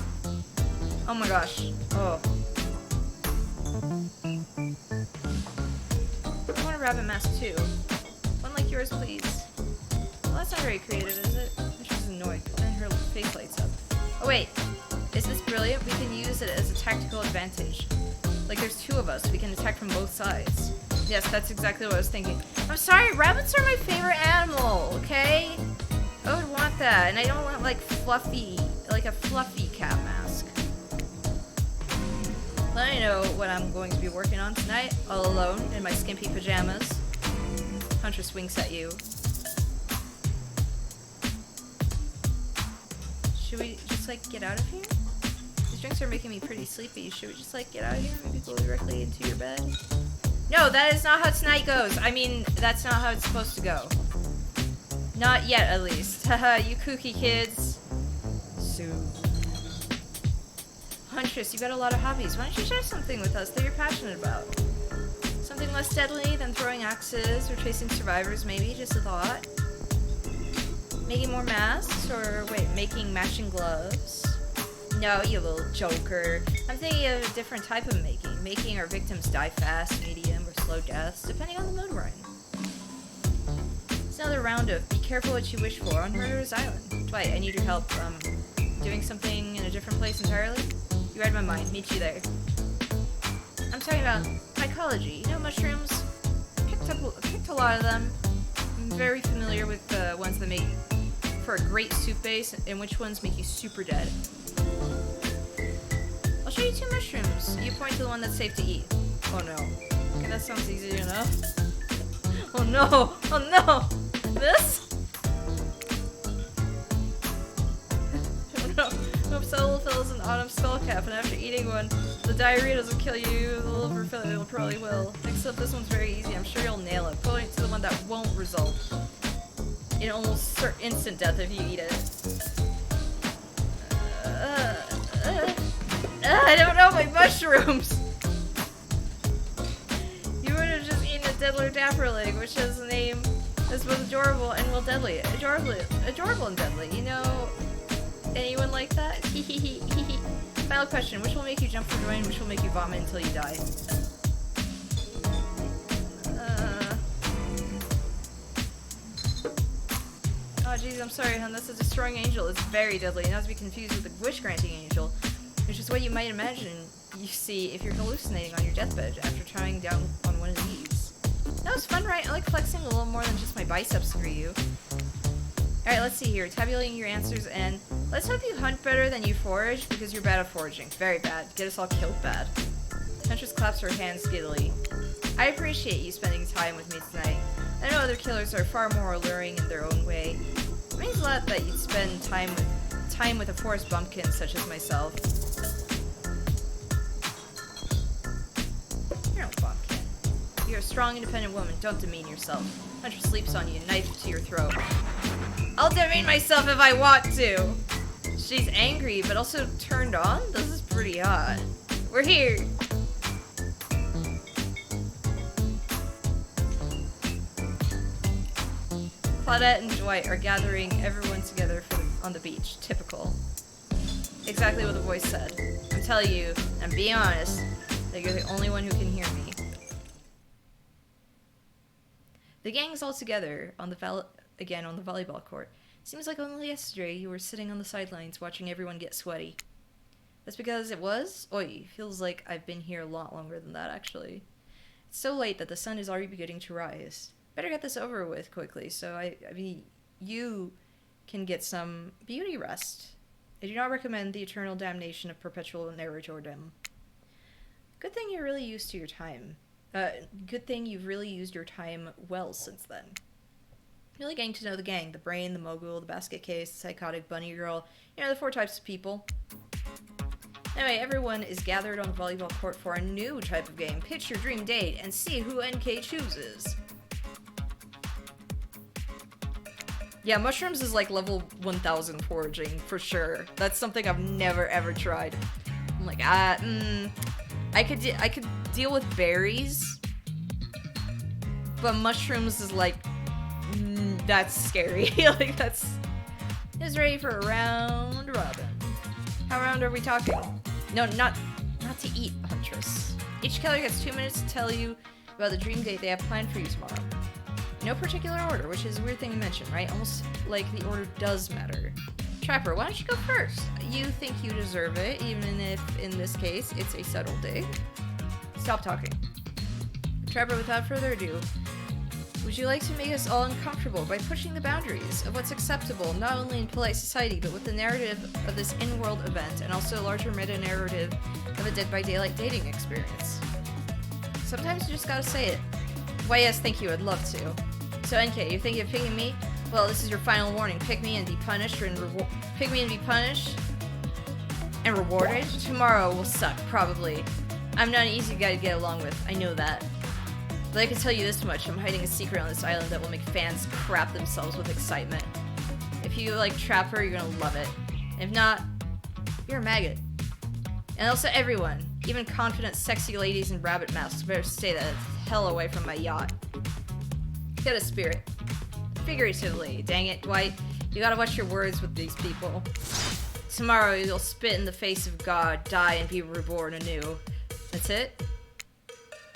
Oh my gosh. Oh. I want a rabbit mask too. One like yours, please. Well, that's not very creative, is it? She's annoyed, and her face lights up. Oh wait, is this brilliant? We can use it as a tactical advantage. Like there's two of us, we can attack from both sides. Yes, that's exactly what I was thinking. I'm sorry, rabbits are my favorite animal, okay? I would want that, and I don't want like a fluffy cat mask. Let me know what I'm going to be working on tonight, all alone in my skimpy pajamas. Huntress winks at you. Should we just like get out of here? These drinks are making me pretty sleepy. Should we just like get out of here? Maybe go directly into your bed? No, that is not how tonight goes. I mean, that's not how it's supposed to go. Not yet, at least. Haha, you kooky kids. Soon. Huntress, you got a lot of hobbies. Why don't you share something with us that you're passionate about? Something less deadly than throwing axes or chasing survivors, maybe? Just a thought. Making more masks? Or, wait, making matching gloves? No, you little joker. I'm thinking of a different type of making. Making our victims die fast, medium, or slow deaths, depending on the mood we're in. It's another round of be careful what you wish for on Murderer's Island. Dwight, I need your help, doing something in a different place entirely? You read my mind. Meet you there. I'm talking about mycology. You know mushrooms? Picked a lot of them. I'm very familiar with the ones that make for a great soup base, and which ones make you super dead. I'll show you two mushrooms. You point to the one that's safe to eat. Oh no. Okay, that sounds easy enough. Oh no! Oh no! This? Oh no. Upsettle fills an autumn skullcap, and after eating one, the diarrhea doesn't kill you, the liver failure probably will. Except this one's very easy, I'm sure you'll nail it. Point to the one that won't result in almost instant death if you eat it. I don't know my mushrooms! You would have just eaten a Deadler Dapperleg, which has a name that's both adorable and well deadly. Adorable and deadly, you know? Anyone like that? Final question, which will make you jump for joy and which will make you vomit until you die? Oh jeez, I'm sorry, hon. That's a destroying angel. It's very deadly, not to be confused with a wish-granting angel, which is what you might imagine you see if you're hallucinating on your deathbed after trying down on one of these. That was fun, right? I like flexing a little more than just my biceps for you. Alright, let's see here. Tabulating your answers, and let's hope you hunt better than you forage, because you're bad at foraging. Very bad. Get us all killed bad. Huntress claps her hands giddily. I appreciate you spending time with me tonight. I know other killers are far more alluring in their own way. It means a lot that you'd spend time with a forest bumpkin such as myself. You're no bumpkin. You're a strong, independent woman. Don't demean yourself. Huntress sleeps on you, knife to your throat. I'll demean myself if I want to. She's angry, but also turned on? This is pretty hot. We're here. Claudette and Dwight are gathering everyone together on the beach. Typical. Exactly what the voice said. I'm telling you, and being honest, that you're the only one who can hear me. The gang's all together on the volleyball court. Seems like only yesterday you were sitting on the sidelines watching everyone get sweaty. That's because it was? Oi, feels like I've been here a lot longer than that, actually. It's so late that the sun is already beginning to rise. Better get this over with quickly, so I mean, you can get some beauty rest. I do not recommend the eternal damnation of perpetual narratordom. Good thing you're really used to your time. Good thing you've really used your time well since then. Really getting to know the gang. The brain, the mogul, the basket case, the psychotic bunny girl. You know, the 4 types of people. Anyway, everyone is gathered on the volleyball court for a new type of game. Pitch your dream date and see who NK chooses. Yeah, mushrooms is like level 1000 foraging, for sure. That's something I've never ever tried. I'm like, I could deal with berries, but mushrooms is like, that's scary. Like, that's... Is ready for a round robin. How round are we talking? No, not to eat, Huntress. Each killer gets 2 minutes to tell you about the dream date they have planned for you tomorrow. No particular order, which is a weird thing to mention, right? Almost like the order does matter. Trapper, why don't you go first? You think you deserve it, even if, in this case, it's a subtle dig. Stop talking. Trapper, without further ado, would you like to make us all uncomfortable by pushing the boundaries of what's acceptable, not only in polite society, but with the narrative of this in-world event, and also a larger meta-narrative of a Dead by Daylight dating experience? Sometimes you just gotta say it. Why, yes, thank you, I'd love to. So, NK, you're thinking of picking me? Well, this is your final warning. Pick me and be punished, pick me and be punished and rewarded. Tomorrow will suck, probably. I'm not an easy guy to get along with, I know that. But I can tell you this much, I'm hiding a secret on this island that will make fans crap themselves with excitement. If you like Trapper, you're gonna love it. If not, you're a maggot. And also everyone, even confident, sexy ladies in rabbit masks, better stay the hell away from my yacht. Get a spirit. Figuratively, dang it, Dwight. You gotta watch your words with these people. Tomorrow you'll spit in the face of God, die, and be reborn anew. That's it?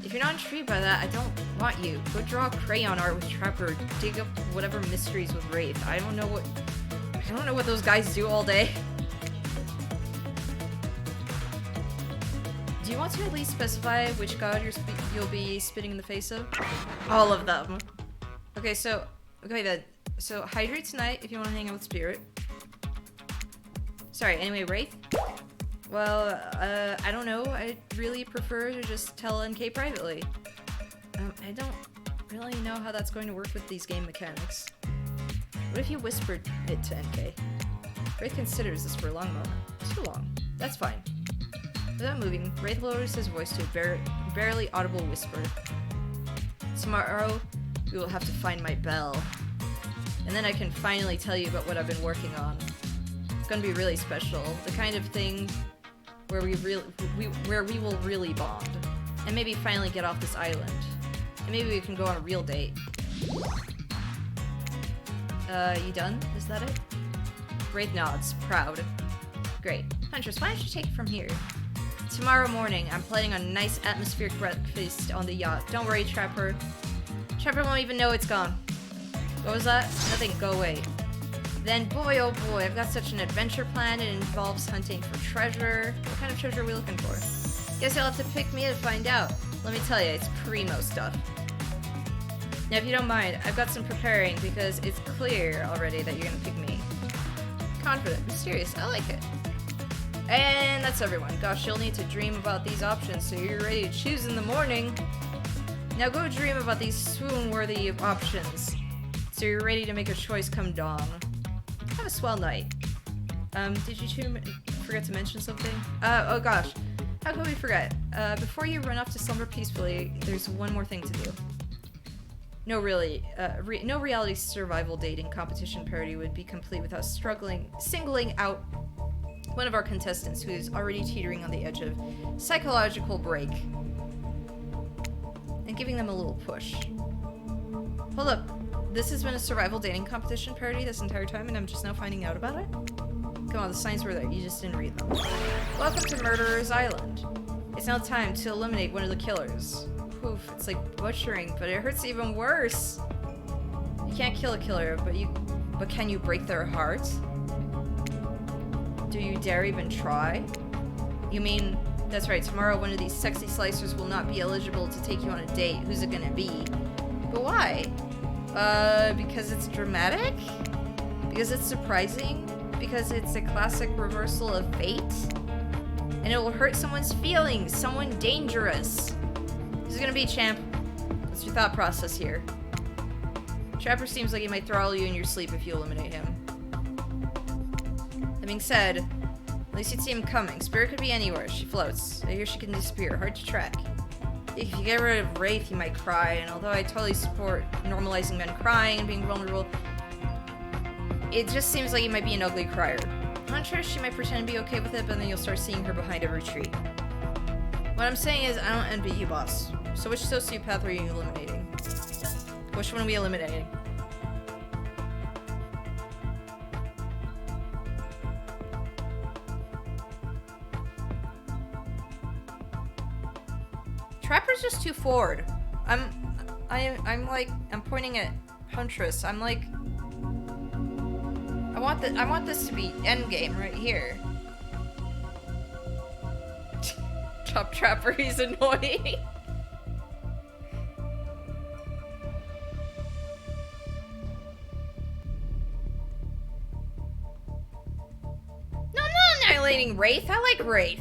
If you're not intrigued by that, I don't want you. Go draw crayon art with Trapper, dig up whatever mysteries with Wraith. I don't know what those guys do all day. Do you want to at least specify which god you'll be spitting in the face of? All of them. Okay then. So hydrate tonight if you want to hang out with Spirit. Sorry, anyway, Wraith? Well, I don't know. I'd really prefer to just tell NK privately. I don't really know how that's going to work with these game mechanics. What if you whispered it to NK? Wraith considers this for a long moment. Too long. That's fine. Without moving, Wraith lowers his voice to a barely audible whisper. Tomorrow, we will have to find my bell. And then I can finally tell you about what I've been working on. It's gonna be really special. The kind of thing where we will really bond. And maybe finally get off this island. And maybe we can go on a real date. You done? Is that it? Wraith nods, proud. Great. Huntress, why don't you take it from here? Tomorrow morning, I'm planning on a nice atmospheric breakfast on the yacht. Don't worry, Trapper. Trapper won't even know it's gone. What was that? Nothing, go away. Then, boy oh boy, I've got such an adventure plan. It involves hunting for treasure. What kind of treasure are we looking for? Guess you'll have to pick me to find out. Let me tell you, it's primo stuff. Now, if you don't mind, I've got some preparing because it's clear already that you're gonna pick me. Confident, mysterious, I like it. And that's everyone. Gosh, you'll need to dream about these options so you're ready to choose in the morning. Now go dream about these swoon-worthy options so you're ready to make a choice come dawn. Have a swell night. Did you forget to mention something? Oh gosh. How could we forget? Before you run off to slumber peacefully, there's one more thing to do. No reality survival dating competition parody would be complete without singling out one of our contestants who is already teetering on the edge of psychological break and giving them a little push. Hold up. This has been a survival dating competition parody this entire time and I'm just now finding out about it? Come on, the signs were there. You just didn't read them. Welcome to Murderer's Island. It's now time to eliminate one of the killers. Oof, it's like butchering, but it hurts even worse. You can't kill a killer, but can you break their heart? Do you dare even try? You mean, that's right, tomorrow one of these sexy slicers will not be eligible to take you on a date. Who's it gonna be? But why? Because it's dramatic? Because it's surprising? Because it's a classic reversal of fate? And it will hurt someone's feelings, someone dangerous. Who's gonna be, champ? What's your thought process here? Trapper seems like he might throttle you in your sleep if you eliminate him. That being said, at least you'd see him coming. Spirit could be anywhere. She floats. I hear she can disappear. Hard to track. If you get rid of Wraith, he might cry, and although I totally support normalizing men crying and being vulnerable, it just seems like he might be an ugly crier. Huntress, she might pretend to be okay with it, but then you'll start seeing her behind every tree. What I'm saying is, I don't envy you, boss. So which sociopath are you eliminating? Which one are we eliminating? Trapper's just too forward. I'm pointing at Huntress. I'm like, I want this to be endgame right here. Top Trapper, he's annoying. No, I'm not annihilating Wraith. I like Wraith.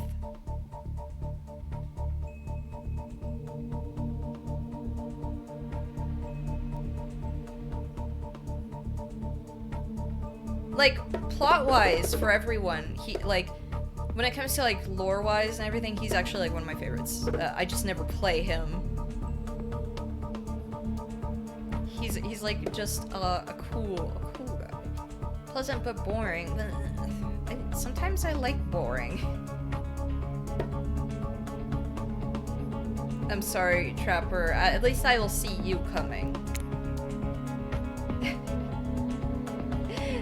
Like, plot-wise, for everyone, he, like, when it comes to, like, lore-wise and everything, he's actually, like, one of my favorites. I just never play him. He's like, just, a cool guy. Pleasant but boring. Sometimes I like boring. I'm sorry, Trapper. At least I will see you coming.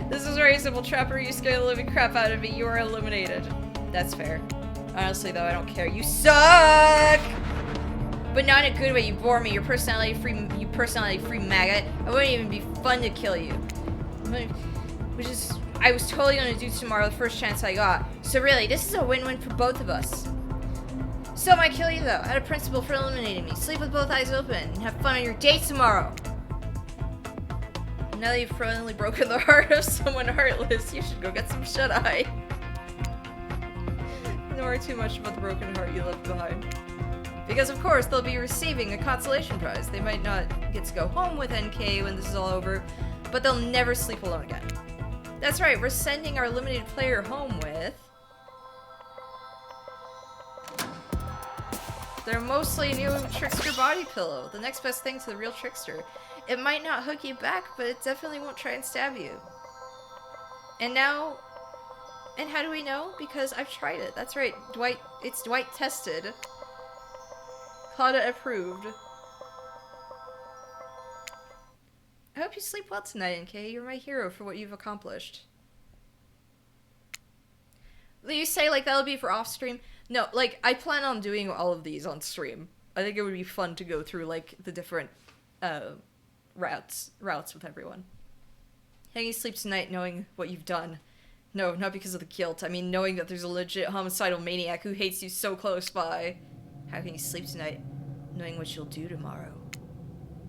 This is very simple, Trapper. You scare the living crap out of me. You are eliminated. That's fair. Honestly, though, I don't care. You suck! But not in a good way. You bore me. You're personality free maggot. It wouldn't even be fun to kill you. Which is, I was totally gonna do tomorrow the first chance I got. So really, this is a win-win for both of us. Still might kill you, though. I had a principle for eliminating me. Sleep with both eyes open and have fun on your date tomorrow. Now that you've finally broken the heart of someone heartless, you should go get some shut-eye. Don't worry too much about the broken heart you left behind. Because of course, they'll be receiving a consolation prize. They might not get to go home with NK when this is all over, but they'll never sleep alone again. That's right, we're sending our limited player home with their mostly new Trickster body pillow, the next best thing to the real Trickster. It might not hook you back, but it definitely won't try and stab you. And now, and how do we know? Because I've tried it. That's right, it's Dwight tested. Claudia approved. I hope you sleep well tonight, NK. You're my hero for what you've accomplished. You say, like, that'll be for off-stream? No, like, I plan on doing all of these on stream. I think it would be fun to go through, like, the different, routes with everyone. How can you sleep tonight knowing what you've done? No, not because of the guilt. I mean, knowing that there's a legit homicidal maniac who hates you so close by. How can you sleep tonight knowing what you'll do tomorrow?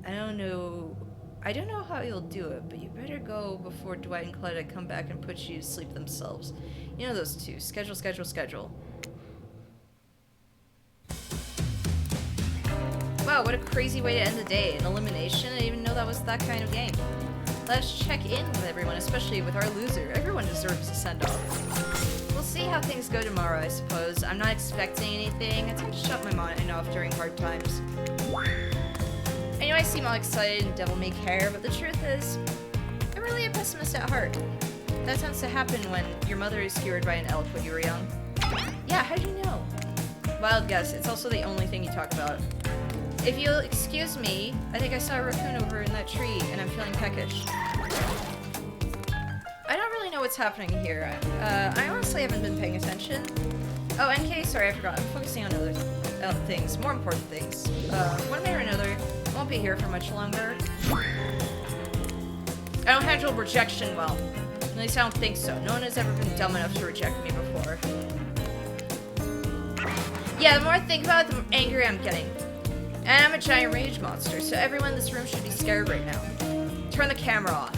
I don't know how you'll do it, but you better go before Dwight and Clyde come back and put you to sleep themselves. You know those two. Schedule, schedule, schedule. Wow, what a crazy way to end the day. An elimination? I didn't even know that was that kind of game. Let's check in with everyone, especially with our loser. Everyone deserves a send-off. We'll see how things go tomorrow, I suppose. I'm not expecting anything. I tend to shut my mind off during hard times. I know I seem all excited and devil-may-care, but the truth is, I'm really a pessimist at heart. That tends to happen when your mother is skewered by an elk when you were young. Yeah, how'd you know? Wild guess. It's also the only thing you talk about. If you'll excuse me, I think I saw a raccoon over in that tree, and I'm feeling peckish. I don't really know what's happening here. I honestly haven't been paying attention. Oh, NK, sorry, I forgot. I'm focusing on other things, more important things. One way or another, I won't be here for much longer. I don't handle rejection well. At least I don't think so. No one has ever been dumb enough to reject me before. Yeah, the more I think about it, the more angry I'm getting. And I'm a giant rage monster, so everyone in this room should be scared right now. Turn the camera off.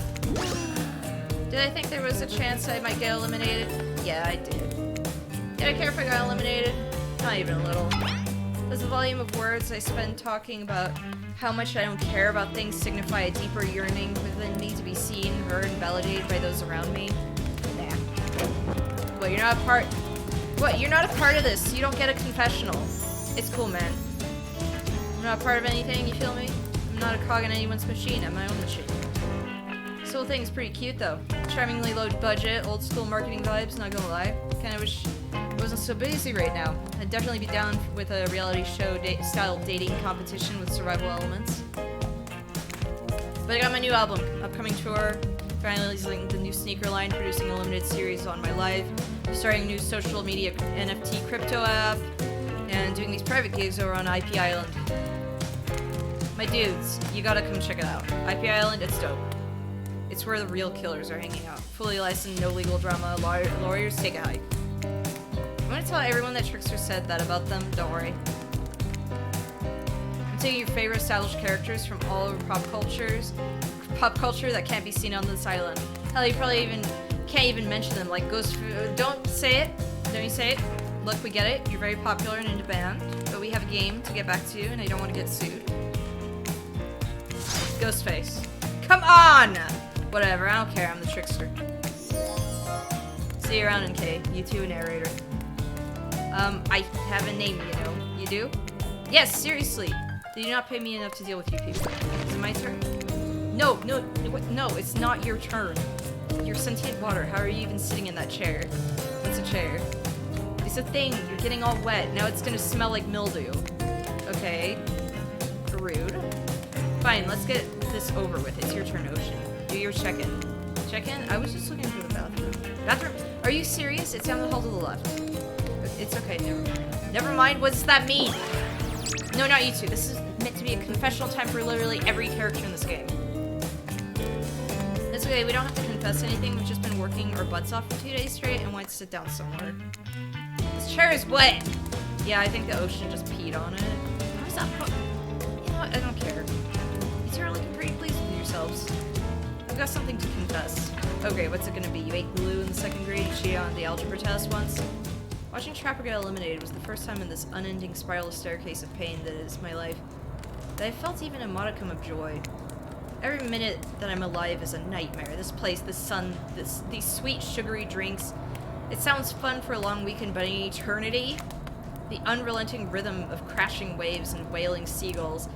Did I think there was a chance I might get eliminated? Yeah, I did. Did I care if I got eliminated? Not even a little. Does the volume of words I spend talking about how much I don't care about things signify a deeper yearning within me to be seen, heard, and validated by those around me? Nah. What, you're not a part... What, you're not a part of this. You don't get a confessional. It's cool, man. I'm not a part of anything, you feel me? I'm not a cog in anyone's machine, I'm my own machine. This whole thing is pretty cute, though. Charmingly low budget, old school marketing vibes, not gonna lie. Kinda wish it wasn't so busy right now. I'd definitely be down with a reality show style dating competition with survival elements. But I got my new album, upcoming tour, finalizing the new sneaker line, producing a limited series on my life, starting a new social media NFT crypto app, and doing these private gigs over on IP Island. My dudes, you gotta come check it out. IP Island, it's dope. It's where the real killers are hanging out. Fully licensed, no legal drama, lawyers take a hike. I'm gonna tell everyone that Trickster said that about them, don't worry. I'm taking your favorite established characters from all over pop culture that can't be seen on this island. Hell, you probably can't even mention them, like Ghost... Don't say it. Don't you say it. Look, we get it. You're very popular and in demand, but we have a game to get back to, and I don't want to get sued. Ghostface. Come on! Whatever, I don't care. I'm the Trickster. See you around, NK. You too, narrator. I have a name, you know. You do? Yes, seriously. Did you not pay me enough to deal with you people? Is it my turn? No, it's not your turn. You're sentient water. How are you even sitting in that chair? What's a chair? It's a thing. You're getting all wet. Now it's gonna smell like mildew. Okay. Rude. Fine, let's get this over with. It's your turn, Ocean. Do your check-in. Check-in? I was just looking for the bathroom. Bathroom? Are you serious? It's down the hall to the left. It's okay, never mind. What does that mean? No, not you two. This is meant to be a confessional time for literally every character in this game. It's okay, we don't have to confess anything. We've just been working our butts off for 2 days straight and wanted to sit down somewhere. This chair is wet! Yeah, I think the Ocean just peed on it. How's that? You know what? I don't care. You two are looking pretty pleased with yourselves. I've got something to confess. Okay, what's it gonna be? You ate glue in the 2nd grade, you cheated on the algebra test once? Watching Trapper get eliminated was the first time in this unending spiral staircase of pain that is my life that I felt even a modicum of joy. Every minute that I'm alive is a nightmare. This place, the sun, these sweet sugary drinks. It sounds fun for a long weekend, but in eternity, the unrelenting rhythm of crashing waves and wailing seagulls.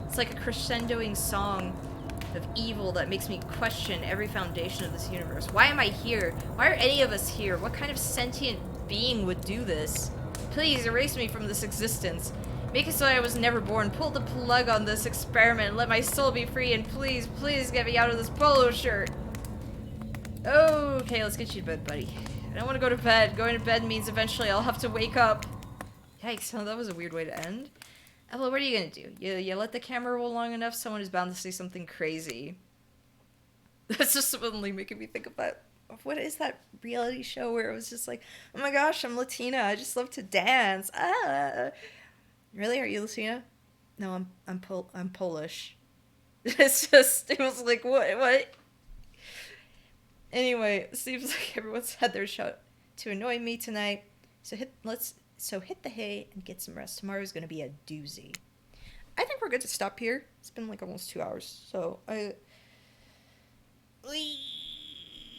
It's like a crescendoing song of evil that makes me question every foundation of this universe. Why am I here? Why are any of us here? What kind of sentient being would do this? Please erase me from this existence. Make it so I was never born. Pull the plug on this experiment. Let my soul be free, and please, please get me out of this polo shirt. Okay, let's get you to bed, buddy. I don't want to go to bed. Going to bed means eventually I'll have to wake up. Yikes, that was a weird way to end. Ella, what are you gonna do? You let the camera roll long enough, someone is bound to say something crazy. That's just suddenly making me think about what is that reality show where it was just like, oh my gosh, I'm Latina. I just love to dance. Ah. Really? Are you Latina? No, I'm Polish. It's just, it was like, what? Anyway, seems like everyone's had their shot to annoy me tonight. So hit the hay and get some rest. Tomorrow's gonna be a doozy. I think we're good to stop here. It's been like almost 2 hours, so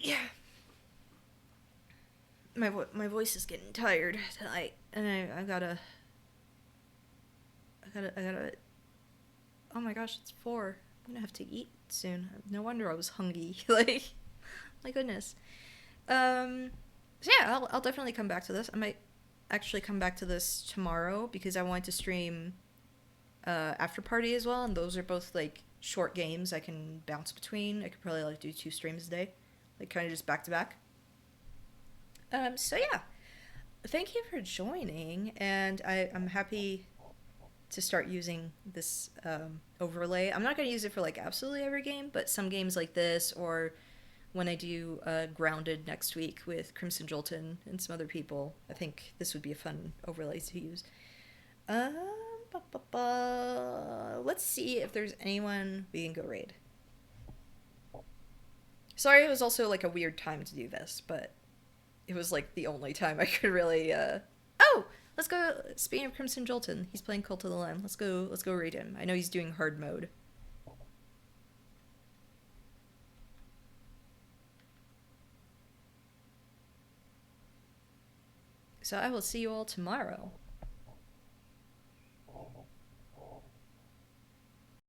yeah. My voice is getting tired tonight, and I gotta. Oh my gosh, it's 4. I'm gonna have to eat soon. No wonder I was hungry. Like, my goodness. So yeah, I'll definitely come back to this. I might actually come back to this tomorrow because I want to stream After Party as well, and those are both like short games I can bounce between. I could probably like do 2 streams a day, like kind of just back to back. So yeah, thank you for joining, and I'm happy to start using this overlay. I'm not going to use it for like absolutely every game, but some games like this, or when I do Grounded next week with Crimson Jolton and some other people, I think this would be a fun overlay to use. Um, Let's see if there's anyone we can go raid. Sorry, it was also like a weird time to do this, but it was like the only time I could really. Oh, let's go. Speaking of Crimson Jolton, he's playing Cult of the Lamb. Let's go. Let's go raid him. I know he's doing hard mode. So I will see you all tomorrow.